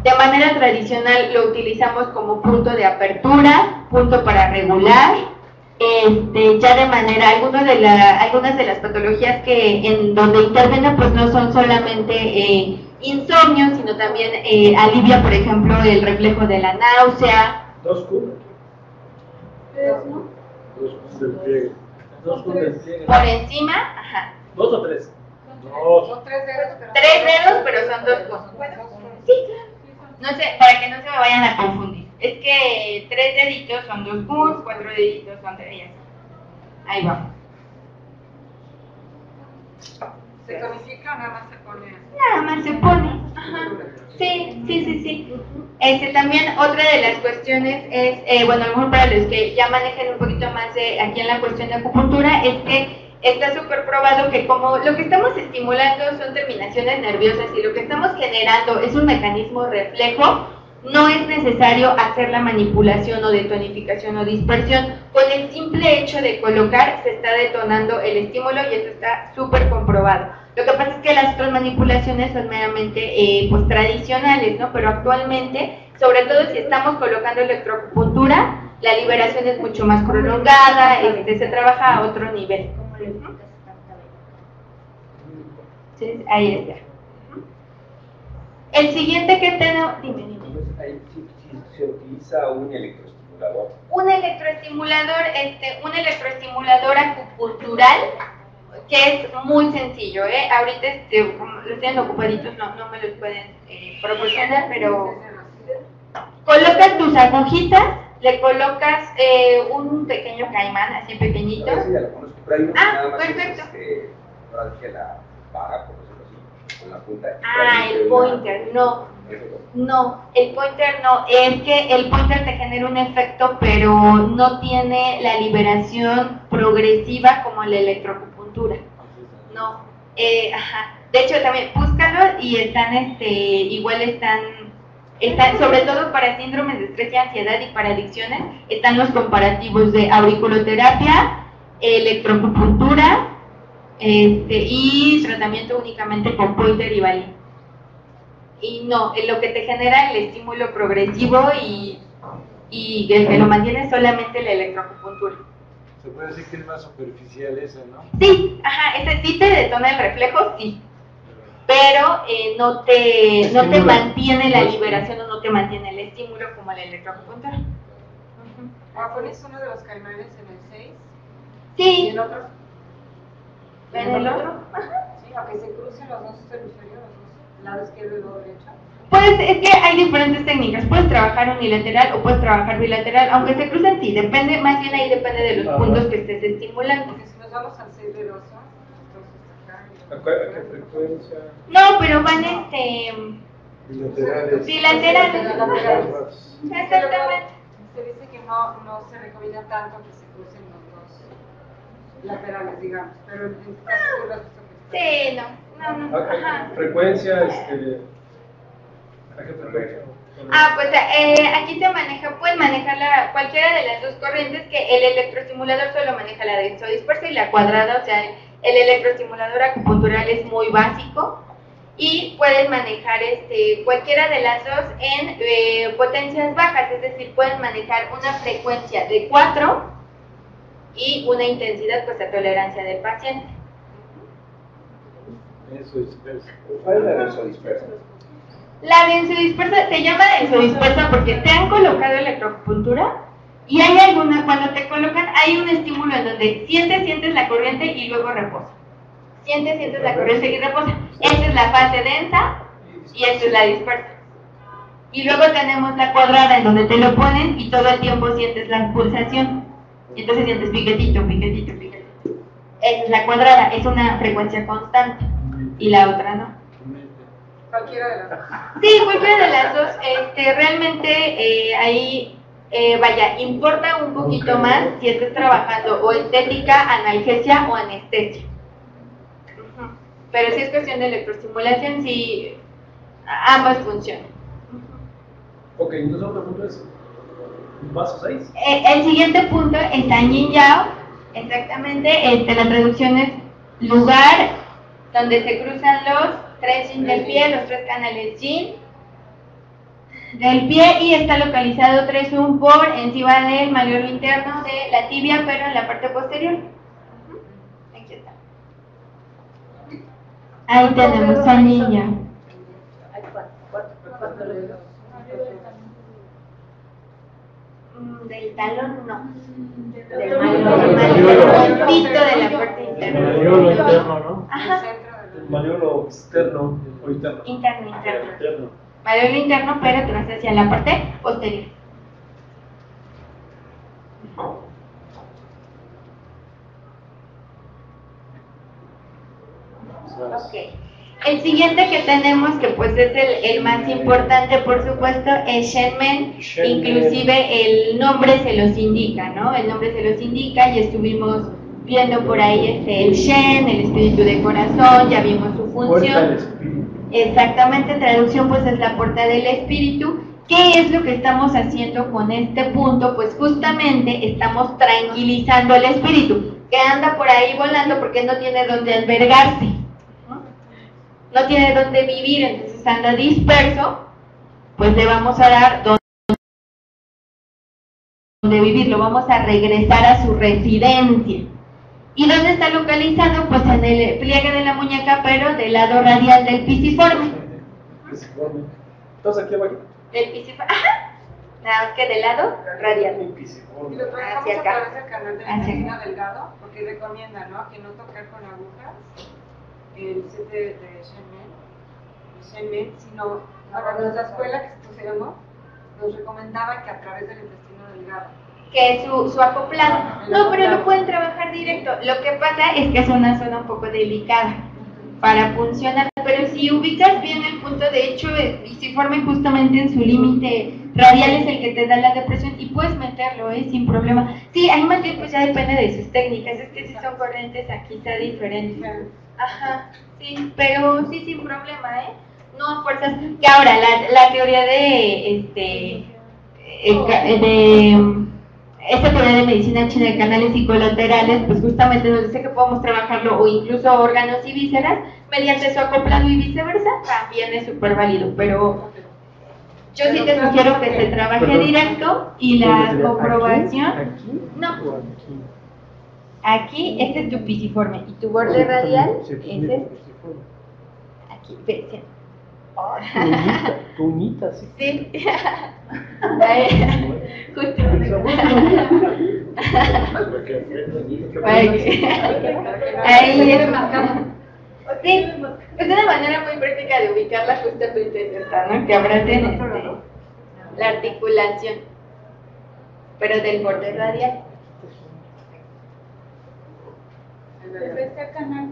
De manera tradicional lo utilizamos como punto de apertura, punto para regular, ya de manera, algunas de las patologías que en donde interviene pues no son solamente insomnio, sino también alivia, por ejemplo, el reflejo de la náusea. 2 Kun. 2 Kun del pliegue. 2 Kun del pliegue. Por encima, ajá. 2 o 3. 2. Son 3 dedos. 3 dedos, pero son 2 Kun. Sí, claro. No sé, para que no se me vayan a confundir. Es que 3 deditos son 2 Kun, 4 deditos son 3 y así. Ahí vamos. ¿Se tonifica o nada más se pone? Nada más se pone. Ajá. Sí. También otra de las cuestiones es, bueno, a lo mejor para los que ya manejen un poquito más aquí en la cuestión de acupuntura, es que está súper probado que como lo que estamos estimulando son terminaciones nerviosas y lo que estamos generando es un mecanismo reflejo, no es necesario hacer la manipulación o de tonificación o dispersión. Con el simple hecho de colocar se está detonando el estímulo y esto está súper comprobado. Lo que pasa es que las otras manipulaciones son meramente pues tradicionales, ¿no? Pero actualmente, sobre todo si estamos colocando electroacupuntura, la liberación es mucho más prolongada, se trabaja a otro nivel. Sí, ahí está. El siguiente que tengo, dime. Ahí sí se utiliza un electroestimulador. Un electroestimulador acupuntural, que es muy sencillo, ahorita como los tienen ocupaditos, no me los pueden proporcionar, pero colocas tus agujitas, le colocas un pequeño caimán, así pequeñito. Sí, ya lo conozco, pero hay uno que nada más perfecto. ahora que la vaga, por decirlo así, con la punta. El pointer, no, el pointer no, es que el pointer te genera un efecto, pero no tiene la liberación progresiva como la electroacupuntura. No, ajá. De hecho, también búscalo y están, sobre todo para síndromes de estrés y ansiedad y para adicciones, están los comparativos de auriculoterapia, electroacupuntura, y tratamiento únicamente con pointer y balín. Y no, lo que te genera el estímulo progresivo y el que lo mantiene es solamente la electroacupuntura. Se puede decir que es más superficial esa, ¿no? Sí, ajá, ese sí te detona el reflejo, sí. Pero no te mantiene la liberación o no te mantiene el estímulo como la electroacupuntura. ¿Pones uno de los caimanes en el 6? Sí. ¿Y el otro? ¿En el otro? Ajá. Sí, aunque se crucen los dos hemisferios, lado izquierdo y lado derecho. Pues es que hay diferentes técnicas, puedes trabajar unilateral o puedes trabajar bilateral, aunque se crucen sí, depende, más bien ahí depende de los puntos que estés estimulando. Porque si nos vamos al 6 dedos, ¿A qué frecuencia? No, pero van Bilaterales. bilaterales. Exactamente. Se dice que no se recomienda tanto que se crucen los dos laterales, digamos, pero en este caso tú lo has visto que Sí, no, ajá. Frecuencia, ¿a qué frecuencia? Pues aquí puedes manejar cualquiera de las dos corrientes, que el electroestimulador solo maneja la densodispersa y la cuadrada, o sea, el electroestimulador acupuntural es muy básico y puedes manejar cualquiera de las dos en potencias bajas, es decir, puedes manejar una frecuencia de 4 y una intensidad pues a tolerancia del paciente. Eso dispersa. ¿Cuál es la densodispersa? La densodispersa se llama densodispersa porque te han colocado electroacupuntura Y hay alguna, cuando te colocan, hay un estímulo en donde sientes la corriente y luego reposa. Sientes la corriente y reposa. Esa es la fase densa y esta es la dispersa. Y luego tenemos la cuadrada en donde te lo ponen y todo el tiempo sientes la pulsación. Y entonces sientes piquetito. Esa es la cuadrada, es una frecuencia constante. Y la otra no. Cualquiera de las dos. Sí, cualquiera de las dos. Realmente ahí, vaya, importa un poquito más si estás trabajando o estética, analgesia o anestesia. Pero si es cuestión de electroestimulación, sí, ambas funcionan. Ok, entonces otra pregunta es, ¿paso 6? El siguiente punto está en Yin Yao, exactamente, la traducción es lugar donde se cruzan los 3 yin del pie, los 3 canales yin del pie, y está localizado 3-1 por encima del malleolo interno de la tibia, pero en la parte posterior. Aquí está. Ahí tenemos a Yin Yao. Del talón no. Del malleolo, puntito de la parte interna. El malleolo interno, ¿no? Ajá. El malleolo externo o interno. Interno. Malleolo interno, pero te vas hacia la parte posterior. Ok. El siguiente que tenemos, que pues es el más importante, por supuesto, es Shenmen. Inclusive el nombre se los indica, ¿no? El nombre se los indica y estuvimos viendo por ahí el Shen, el espíritu de corazón, ya vimos su función. Exactamente, traducción pues es la puerta del espíritu. ¿Qué es lo que estamos haciendo con este punto? Pues justamente estamos tranquilizando al espíritu, que anda por ahí volando porque no tiene dónde albergarse. No tiene dónde vivir, entonces anda disperso, pues le vamos a dar donde vivir, lo vamos a regresar a su residencia. ¿Y dónde está localizado? Pues en el pliegue de la muñeca, pero del lado radial del pisiforme. Entonces aquí abajo. Del pisiforme, ajá, nada más que del lado radial. Y lo trabajamos Hacia a acá. través del canal del intestino delgado, porque recomienda, ¿no?, que no tocar con agujas el set de Shenmen, sino para nuestra escuela que estudiamos, nos recomendaba que a través del intestino delgado. Que es su acoplado. No, pero lo pueden trabajar directo. Lo que pasa es que es una zona un poco delicada para funcionar, pero si ubicas bien el punto, de hecho, el pisiforme justamente en su límite radial es el que te da la depresión y puedes meterlo, sin problema. Sí, ahí más bien pues ya depende de sus técnicas, es que si son corrientes aquí está diferente. Ajá, sí, pero sí sin problema, no fuerzas. Que ahora, la teoría de esta teoría de medicina china de canales y colaterales, pues justamente nos dice que podemos trabajarlo, o incluso órganos y vísceras, mediante su acoplado y viceversa, también es súper válido, pero yo sí te sugiero que se trabaje directo y la comprobación, no, aquí, este es tu pisiforme, y tu borde radial, ese es, aquí, ve, sí. Tu uñita, sí. Sí. Ahí, justo. Ahí es marcado. Sí, es una manera muy práctica de ubicarla justo a tu intestino, ¿no? Que abracen la articulación, pero del borde radial. Este canal.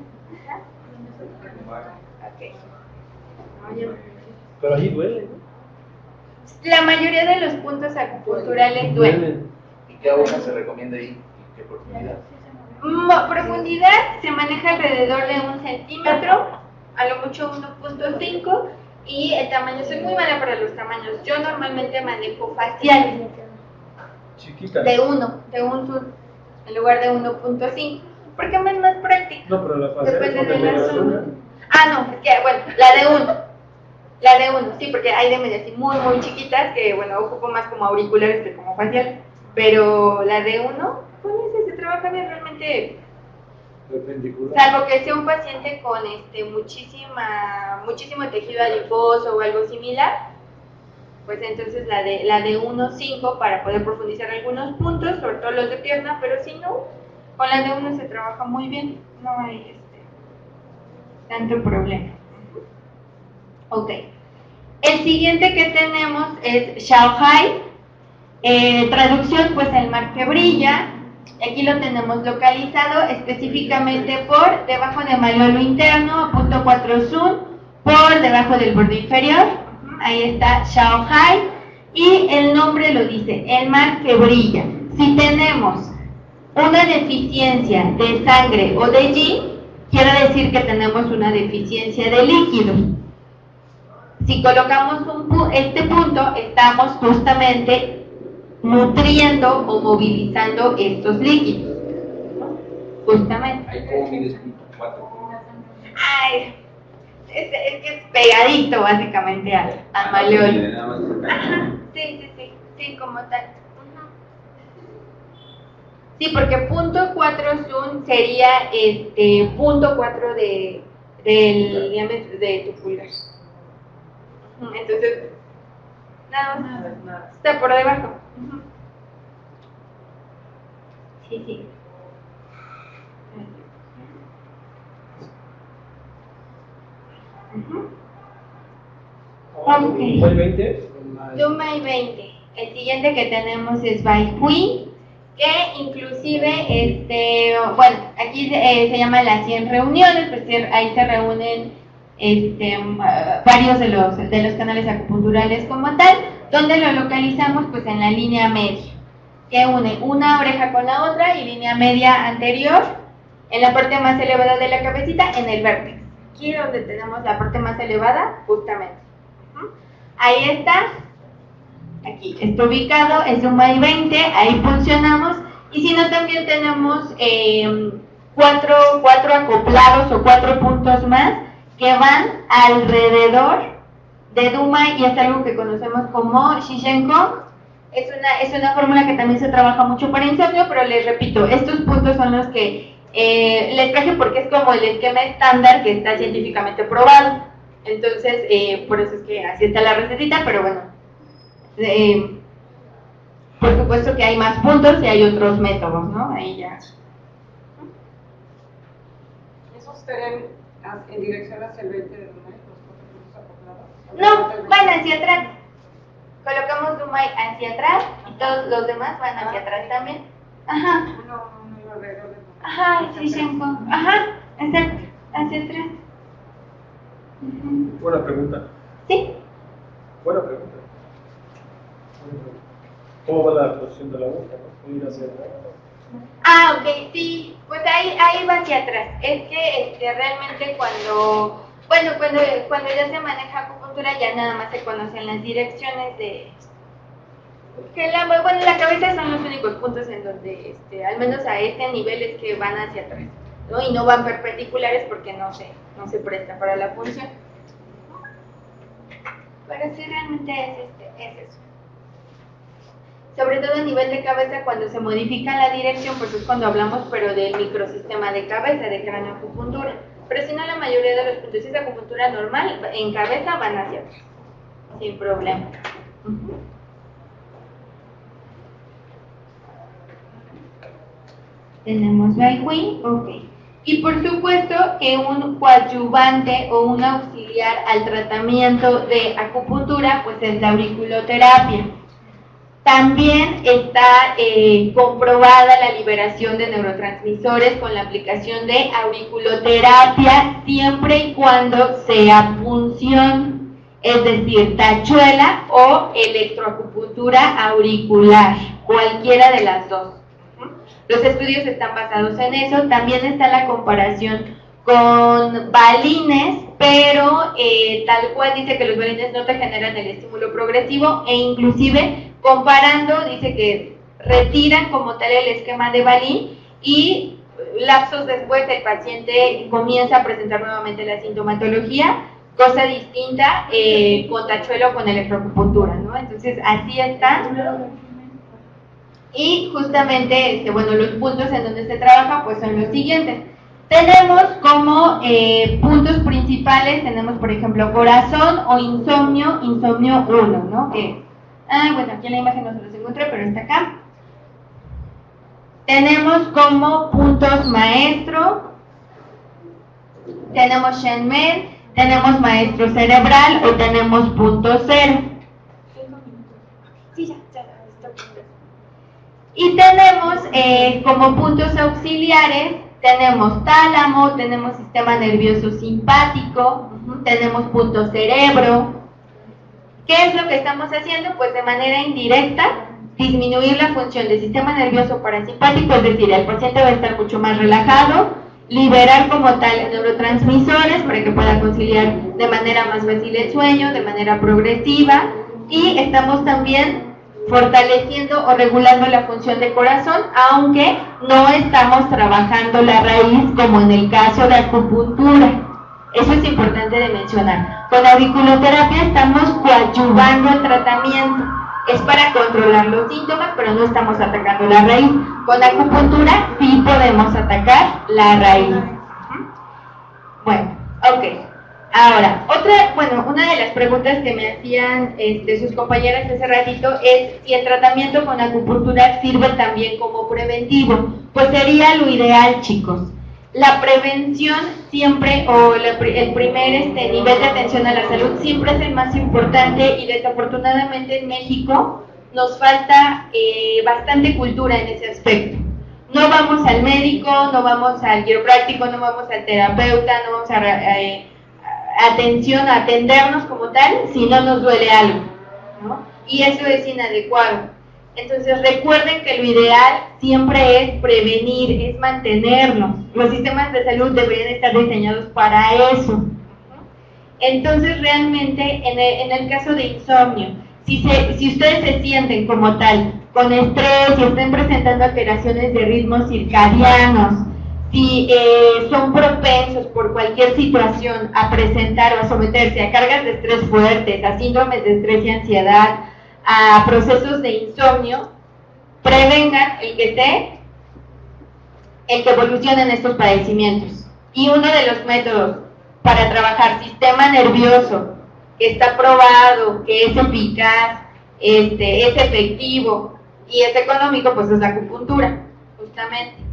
Ok. Pero ahí duele, ¿no? La mayoría de los puntos acupunturales duelen. ¿Y qué aguja se recomienda ahí? ¿Y qué profundidad? Profundidad se maneja alrededor de 1 centímetro, a lo mucho 1.5, y el tamaño, soy muy mala para los tamaños. Yo normalmente manejo faciales. Chiquita. De 1 en lugar de 1.5, porque es más práctico. No, pero la facial Depende de la zona. zona. Ah, no, es que, bueno, la de 1, sí, porque hay de medias y muy, muy chiquitas que, bueno, ocupo más como auriculares que como facial, pero la de 1, con ese se trabaja bien realmente, Perpendicular. salvo que sea un paciente con muchísimo tejido adiposo o algo similar, pues entonces la de 1.5 para poder profundizar algunos puntos, sobre todo los de pierna, pero si no, con la de 1 se trabaja muy bien, no hay tanto problema. Ok. El siguiente que tenemos es Shanghai, traducción pues el mar que brilla. Aquí lo tenemos localizado específicamente por debajo de malleolo interno, punto 4 zoom, por debajo del borde inferior. Ahí está Shanghai y el nombre lo dice, el mar que brilla. Si tenemos una deficiencia de sangre o de yin, quiere decir que tenemos una deficiencia de líquido. Si colocamos este punto, estamos justamente nutriendo o movilizando estos líquidos. Justamente. Ahí como mides punto 4. Ay, es que es pegadito básicamente al malleolo. Ajá, sí, como tal. Sí, porque punto 4 zoom sería punto 4 del diámetro de tu pulgar. Entonces, nada más está por debajo. Sí. Ok. ¿Dumai 20? Dumai 20. El siguiente que tenemos es Bai Hui, que inclusive, bueno, aquí se llama las 100 reuniones, pues ahí se reúnen varios de los canales acupunturales como tal, donde lo localizamos pues en la línea media, que une una oreja con la otra y línea media anterior, en la parte más elevada de la cabecita, en el vértex. Aquí donde tenemos la parte más elevada, justamente. Ahí está. Aquí está ubicado, es Dumai 20, ahí funcionamos. Y si no, también tenemos cuatro acoplados o 4 puntos más que van alrededor de Dumai y es algo que conocemos como Shishen-Kong. Es una fórmula que también se trabaja mucho para insomnio, pero les repito, estos puntos son los que les traje porque es como el esquema estándar que está científicamente probado. Entonces, por eso es que así está la recetita, pero bueno. Por supuesto que hay más puntos y hay otros métodos, ¿no? Ahí ya. ¿Esos estarían en dirección hacia el 20 de Dumai, los 4 puntos acoplados? No, van hacia atrás. Colocamos Dumai hacia atrás y todos los demás van hacia atrás también. Ajá. No, alrededor de Dumai. Ajá, sí, Shenko. Ajá, exacto, hacia atrás. Buena pregunta. Sí. Buena pregunta. ¿Cómo va la posición de la aguja? ¿No? Ir hacia atrás. Ah, ok, sí, pues ahí va hacia atrás. Es que realmente cuando ya se maneja acupuntura ya nada más se conocen las direcciones de la cabeza son los únicos puntos en donde al menos a este nivel es que van hacia atrás, ¿no? Y no van perpendiculares porque no se presta para la función. Pero sí realmente es eso. Sobre todo a nivel de cabeza, cuando se modifica la dirección, pues es cuando hablamos, pero del microsistema de cabeza, de craneoacupuntura. Pero si no, la mayoría de los puntos, si es acupuntura normal, en cabeza van hacia atrás, sin problema. Tenemos Bai Hui, ok. Y por supuesto que un coadyuvante o un auxiliar al tratamiento de acupuntura, pues es la auriculoterapia. También está comprobada la liberación de neurotransmisores con la aplicación de auriculoterapia siempre y cuando sea punción, es decir, tachuela o electroacupuntura auricular, cualquiera de las dos. Los estudios están basados en eso. También está la comparación con balines, pero tal cual dice que los balines no te generan el estímulo progresivo e inclusive comparando dice que retiran como tal el esquema de balín y lapsos después el paciente comienza a presentar nuevamente la sintomatología, cosa distinta con tachuelo o con electroacupuntura, ¿no? Entonces así está. Y justamente, bueno, los puntos en donde se trabaja pues son los siguientes. Tenemos como puntos principales, tenemos por ejemplo corazón o insomnio, insomnio 1, ¿no? Bueno, aquí en la imagen no se los encontré, pero está acá. Tenemos como puntos maestro, tenemos Shenmen, tenemos maestro cerebral o tenemos punto 0. Sí, ya. Y tenemos como puntos auxiliares, tenemos tálamo, tenemos sistema nervioso simpático, tenemos punto cerebro. ¿Qué es lo que estamos haciendo? Pues de manera indirecta, disminuir la función del sistema nervioso parasimpático, es decir, el paciente va a estar mucho más relajado, liberar como tal neurotransmisores para que pueda conciliar de manera más fácil el sueño, de manera progresiva, y estamos también fortaleciendo o regulando la función del corazón, aunque no estamos trabajando la raíz como en el caso de acupuntura. Eso es importante de mencionar. Con auriculoterapia estamos coadyuvando el tratamiento. Es para controlar los síntomas, pero no estamos atacando la raíz. Con acupuntura sí podemos atacar la raíz. Bueno, ok. Ahora, una de las preguntas que me hacían sus compañeras hace ratito es si el tratamiento con acupuntura sirve también como preventivo. Pues sería lo ideal, chicos. La prevención siempre, o el primer nivel de atención a la salud siempre es el más importante, y desafortunadamente en México nos falta bastante cultura en ese aspecto. No vamos al médico, no vamos al quiropráctico, no vamos al terapeuta, no vamos a atendernos como tal si no nos duele algo, ¿no? Y eso es inadecuado. Entonces recuerden que lo ideal siempre es prevenir, es mantenernos. Los sistemas de salud deberían estar diseñados para eso. Entonces realmente en el caso de insomnio, si ustedes se sienten como tal con estrés, si están presentando alteraciones de ritmos circadianos, si son propensos por cualquier situación a presentar o a someterse a cargas de estrés fuertes, a síndromes de estrés y ansiedad, a procesos de insomnio, prevengan el que evolucionen estos padecimientos. Y uno de los métodos para trabajar sistema nervioso, que está probado, que es eficaz, es efectivo y es económico, pues es la acupuntura, justamente.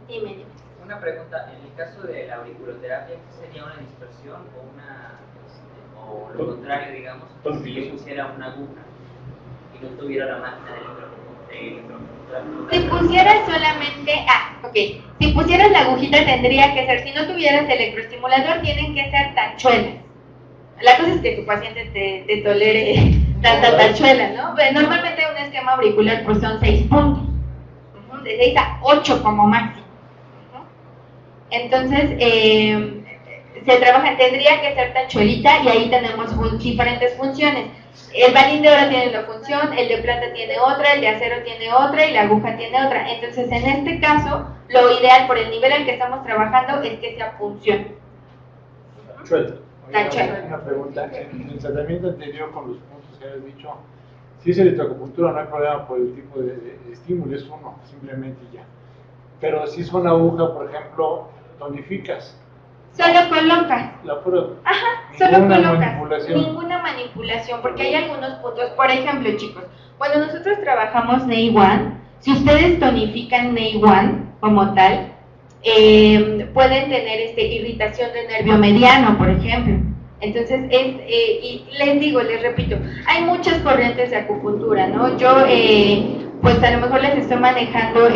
Dime. Una pregunta, en el caso de la auriculoterapia, ¿qué sería una dispersión o lo contrario, digamos, si yo pusiera una aguja y no tuviera la máquina de electrocutar? Si pusieras solamente, si pusieras la agujita tendría que ser, si no tuvieras electroestimulador, tienen que ser tachuelas. La cosa es que tu paciente te tolere tanta tachuela, ¿no? Normalmente un esquema auricular pues son 6 puntos, de 6 a 8 como máximo. Entonces, tendría que ser tachuelita, y ahí tenemos diferentes funciones. El balín de oro tiene una función, el de plata tiene otra, el de acero tiene otra y la aguja tiene otra. Entonces, en este caso, lo ideal por el nivel al que estamos trabajando es que sea función. Una pregunta, en el tratamiento anterior con los puntos que habías dicho, si es electroacupuntura no hay problema por el tipo de estímulo, es uno, simplemente ya. Pero si es una aguja, por ejemplo, tonificas. Solo colocas. La pura. Solo Ninguna colocas. manipulación. Ninguna manipulación, porque hay algunos puntos. Por ejemplo, chicos, cuando nosotros trabajamos NEI1, si ustedes tonifican NEI1 como tal, pueden tener irritación del nervio mediano, por ejemplo. Entonces, y les repito, hay muchas corrientes de acupuntura, ¿no? Yo, pues a lo mejor les estoy manejando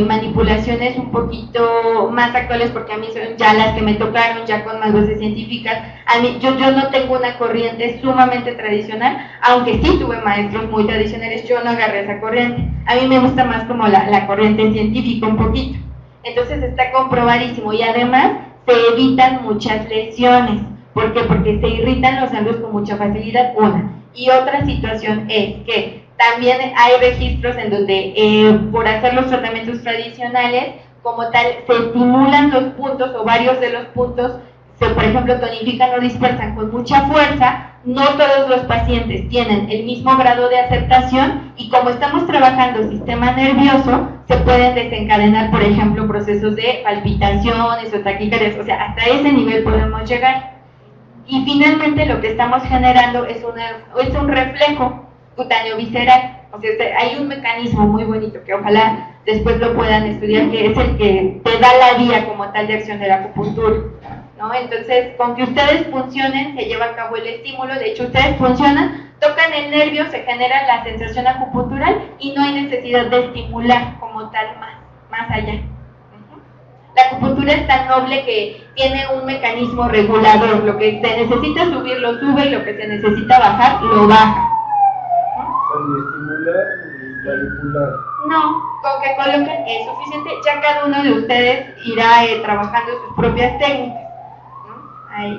manipulaciones un poquito más actuales, porque a mí son ya las que me tocaron, ya con más bases científicas. A mí, yo no tengo una corriente sumamente tradicional, aunque sí tuve maestros muy tradicionales, yo no agarré esa corriente. A mí me gusta más como la corriente científica un poquito. Entonces está comprobadísimo, y además se evitan muchas lesiones. ¿Por qué? Porque se irritan los nervios con mucha facilidad, una. Y otra situación es que también hay registros en donde por hacer los tratamientos tradicionales, como tal, se estimulan los puntos o varios de los puntos por ejemplo, tonifican o dispersan con mucha fuerza, no todos los pacientes tienen el mismo grado de aceptación y como estamos trabajando el sistema nervioso, se pueden desencadenar, por ejemplo, procesos de palpitaciones o taquicardias, o sea, hasta ese nivel podemos llegar. Y finalmente lo que estamos generando es un reflejo cutáneo visceral. O sea, hay un mecanismo muy bonito que ojalá después lo puedan estudiar, que es el que te da la vía como tal de acción de la acupuntura, ¿no? Entonces, con que ustedes funcionen, se lleva a cabo el estímulo, de hecho ustedes funcionan, tocan el nervio, se genera la sensación acupuntural y no hay necesidad de estimular como tal más allá. La acupuntura es tan noble que tiene un mecanismo regulador, lo que se necesita subir lo sube y lo que se necesita bajar lo baja. Ni estimular ni manipular. No, con que coloquen es suficiente, ya cada uno de ustedes irá trabajando sus propias técnicas, ¿no? Hay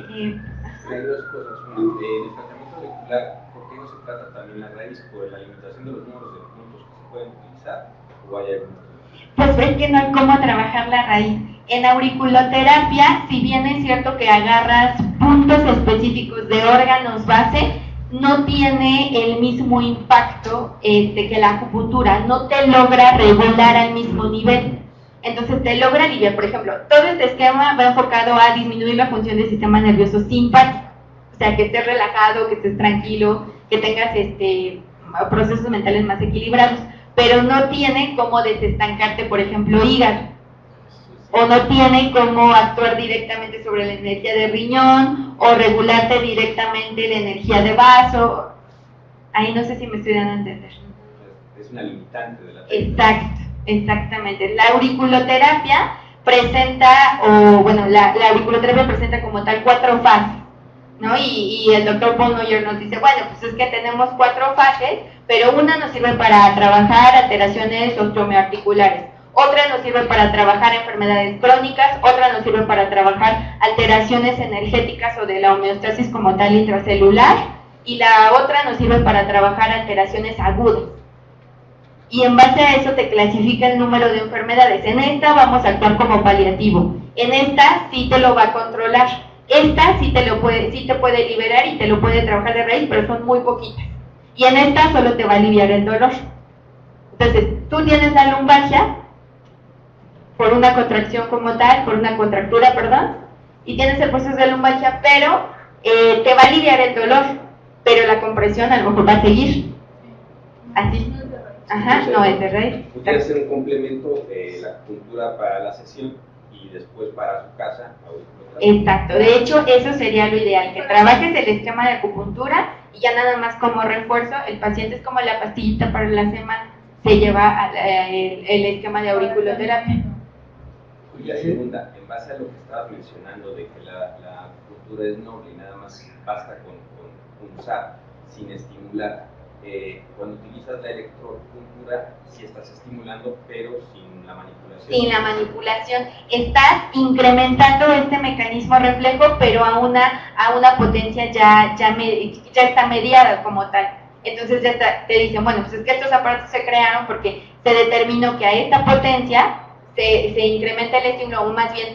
dos cosas. Una, en el tratamiento auricular, ¿por qué no se trata también la raíz por la limitación de los números de puntos que se pueden utilizar? ¿O hay algún? Pues es que no hay cómo trabajar la raíz. En auriculoterapia, si bien es cierto que agarras puntos específicos de órganos base, no tiene el mismo impacto que la acupuntura, no te logra regular al mismo nivel. Entonces te logra aliviar, por ejemplo, todo este esquema va enfocado a disminuir la función del sistema nervioso simpático, o sea, que estés relajado, que estés tranquilo, que tengas procesos mentales más equilibrados, pero no tiene cómo desestancarte, por ejemplo, hígado, o no tiene cómo actuar directamente sobre la energía de riñón, o regularte directamente la energía de vaso. Ahí no sé si me estoy dando a entender. Es una limitante de la técnica. Exacto, exactamente. La auriculoterapia presenta, la auriculoterapia presenta como tal 4 fases, ¿no? Y el doctor Paul Neuer nos dice, bueno, pues es que tenemos 4 fases, pero una nos sirve para trabajar alteraciones osteomiarticulares, otra nos sirve para trabajar enfermedades crónicas, otra nos sirve para trabajar alteraciones energéticas o de la homeostasis como tal intracelular, y la otra nos sirve para trabajar alteraciones agudas. Y en base a eso te clasifica el número de enfermedades. En esta vamos a actuar como paliativo, en esta sí te lo va a controlar, esta sí te puede liberar y te lo puede trabajar de raíz, pero son muy poquitas. Y en esta solo te va a aliviar el dolor. Entonces, tú tienes la lumbalgia por una contracción como tal, por una contractura, perdón, y tienes el proceso de lumbalgia, pero te va a aliviar el dolor, pero la compresión a lo mejor va a seguir. Así. Ajá, no es de raíz. Pudiera ser un complemento de la acupuntura para la sesión y después para su casa. Exacto, de hecho eso sería lo ideal, que trabajes el esquema de acupuntura y ya nada más como refuerzo, el paciente es como la pastillita para la semana, se lleva el esquema de auriculoterapia. Y la segunda, en base a lo que estabas mencionando de que la acupuntura es noble y nada más basta con pulsar sin estimular, cuando utilizas la electroacupuntura sí estás estimulando pero sin la manipulación. Sin la manipulación, estás incrementando este mecanismo reflejo pero a una potencia ya está mediada como tal. Entonces ya te dicen, bueno, pues es que estos aparatos se crearon porque se determinó que a esta potencia se incrementa el estímulo, o más bien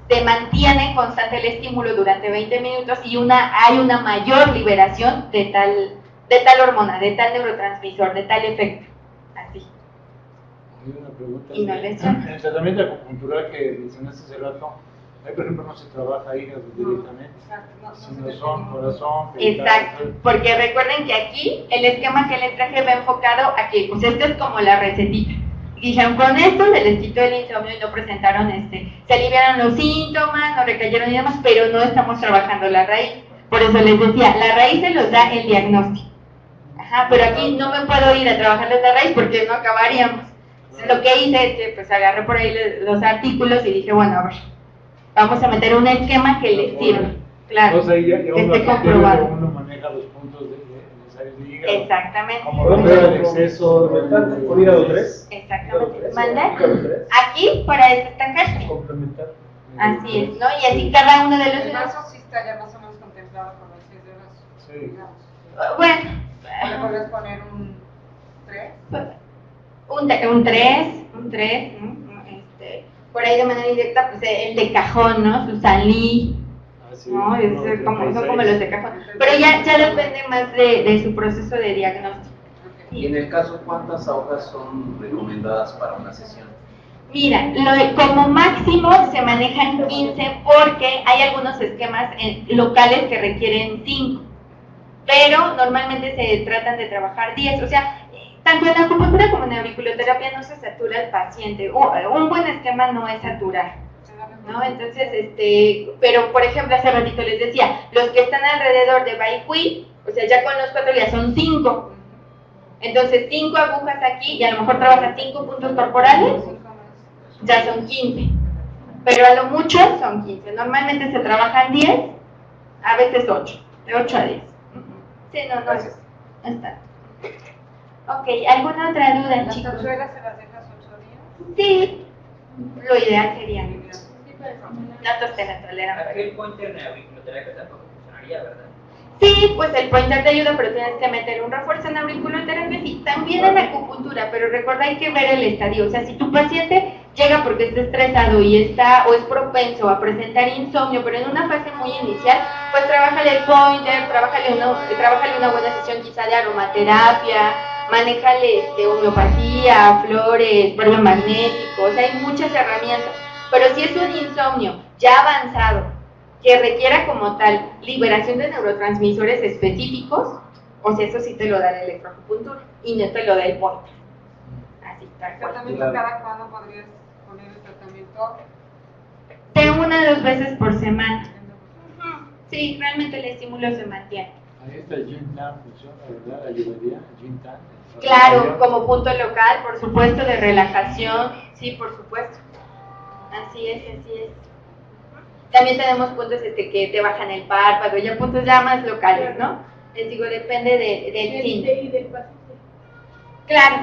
se mantiene constante el estímulo durante 20 minutos y hay una mayor liberación de tal hormona, de tal neurotransmisor, de tal efecto. Así. Hay una pregunta. Y no En el tratamiento acupuntural que mencionaste hace rato, ahí por ejemplo no se trabaja hígado directamente, sino son corazón, exacto, porque recuerden que aquí el esquema que les traje va enfocado a que, pues esto es como la recetita. Dijeron, con esto se les quitó el insomnio y no presentaron se aliviaron los síntomas, no recayeron y demás, pero no estamos trabajando la raíz. Por eso les decía, la raíz se los da el diagnóstico. Ajá, pero aquí no me puedo ir a trabajarles la raíz porque no acabaríamos. Entonces, lo que hice es que pues agarré por ahí los artículos y dije, bueno, a ver, vamos a meter un esquema que les sirva. Claro, entonces ahí ya esté comprobado. uno maneja los puntos necesarios de hígado. Exactamente. Como romper el exceso con hígado 3. Exactamente. ¿Manda? Aquí para desestancarse. Complementar. Así es, ¿no? Y así cada uno de los... El vaso sí estaría más o menos contemplado con los 6 de vaso. Sí. Digamos. Bueno. ¿O le podrías poner un 3? Un 3, por ahí de manera indirecta, pues el de cajón, ¿no? Susan Lee, sí. ¿no? No, Son como 36. los de cajón. Pero ya depende más de su proceso de diagnóstico. Y en el caso, ¿cuántas hojas son recomendadas para una sesión? Mira, como máximo se manejan 15 porque hay algunos esquemas locales que requieren 5, pero normalmente se tratan de trabajar 10, o sea, tanto en acupuntura como en auriculoterapia no se satura al paciente, un buen esquema no es saturar, ¿no? Entonces, pero por ejemplo hace ratito les decía, los que están alrededor de Baihui, o sea, ya con los 4 ya son 5, entonces 5 agujas aquí y a lo mejor trabajas 5 puntos corporales, ya son 15, pero a lo mucho son 15. Normalmente se trabajan 10, a veces 8, de 8 a 10. Sí, no está. Ok, ¿alguna otra duda, ¿Las chicos? tachuelas se las dejas 8 días? Sí, lo ideal sería. No todos te la toleran. Aquel pointer de auriculoterapia tampoco funcionaría, ¿verdad? Sí, pues el pointer te ayuda, pero tienes que meter un refuerzo en auriculoterapia y también en acupuntura, pero recuerda, hay que ver el estadio. O sea, si tu paciente llega porque está estresado y es propenso a presentar insomnio, pero en una fase muy inicial, pues trabájale el pointer, trabájale una buena sesión quizá de aromaterapia, manéjale homeopatía, flores, polvo magnético, o sea, hay muchas herramientas. Pero si es un insomnio ya avanzado, que requiera como tal liberación de neurotransmisores específicos, o sea, eso sí te lo da la electroacupuntura y no te lo da el pointer. Así, tal cual. ¿Tratamiento cada cuándo podrías poner el tratamiento? De 1 a 2 veces por semana. Sí, realmente el estímulo se mantiene. Ahí está el Yin Tan, funciona, ¿verdad? Ayudaría, Yin Tan. Claro, como punto local, por supuesto, de relajación, sí, por supuesto. Así es. También tenemos puntos que te bajan el párpado, ya puntos ya más locales, ¿no? Les digo, depende del síntoma. Y del paciente. Claro,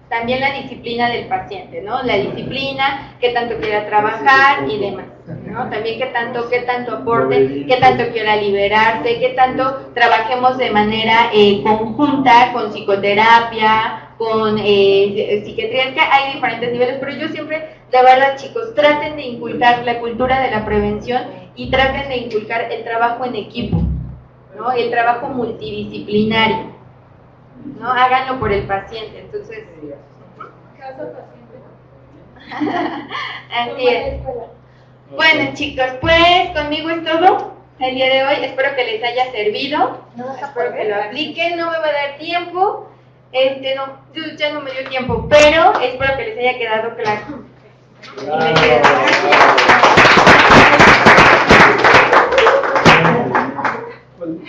también la disciplina del paciente, ¿no? La disciplina, qué tanto quiera trabajar y demás, ¿no? También qué tanto aporte, qué tanto quiera liberarse, qué tanto trabajemos de manera conjunta con psicoterapia, con psiquiatría. Es que hay diferentes niveles, pero yo siempre, de verdad, chicos, traten de inculcar la cultura de la prevención y traten de inculcar el trabajo en equipo, ¿no? El trabajo multidisciplinario, ¿no? Háganlo por el paciente, entonces. Caso paciente. Así es. Bueno, chicos, pues conmigo es todo el día de hoy. Espero que les haya servido. Espero que lo apliquen. No me va a dar tiempo. Ya no me dio tiempo, pero espero que les haya quedado claro. Bueno,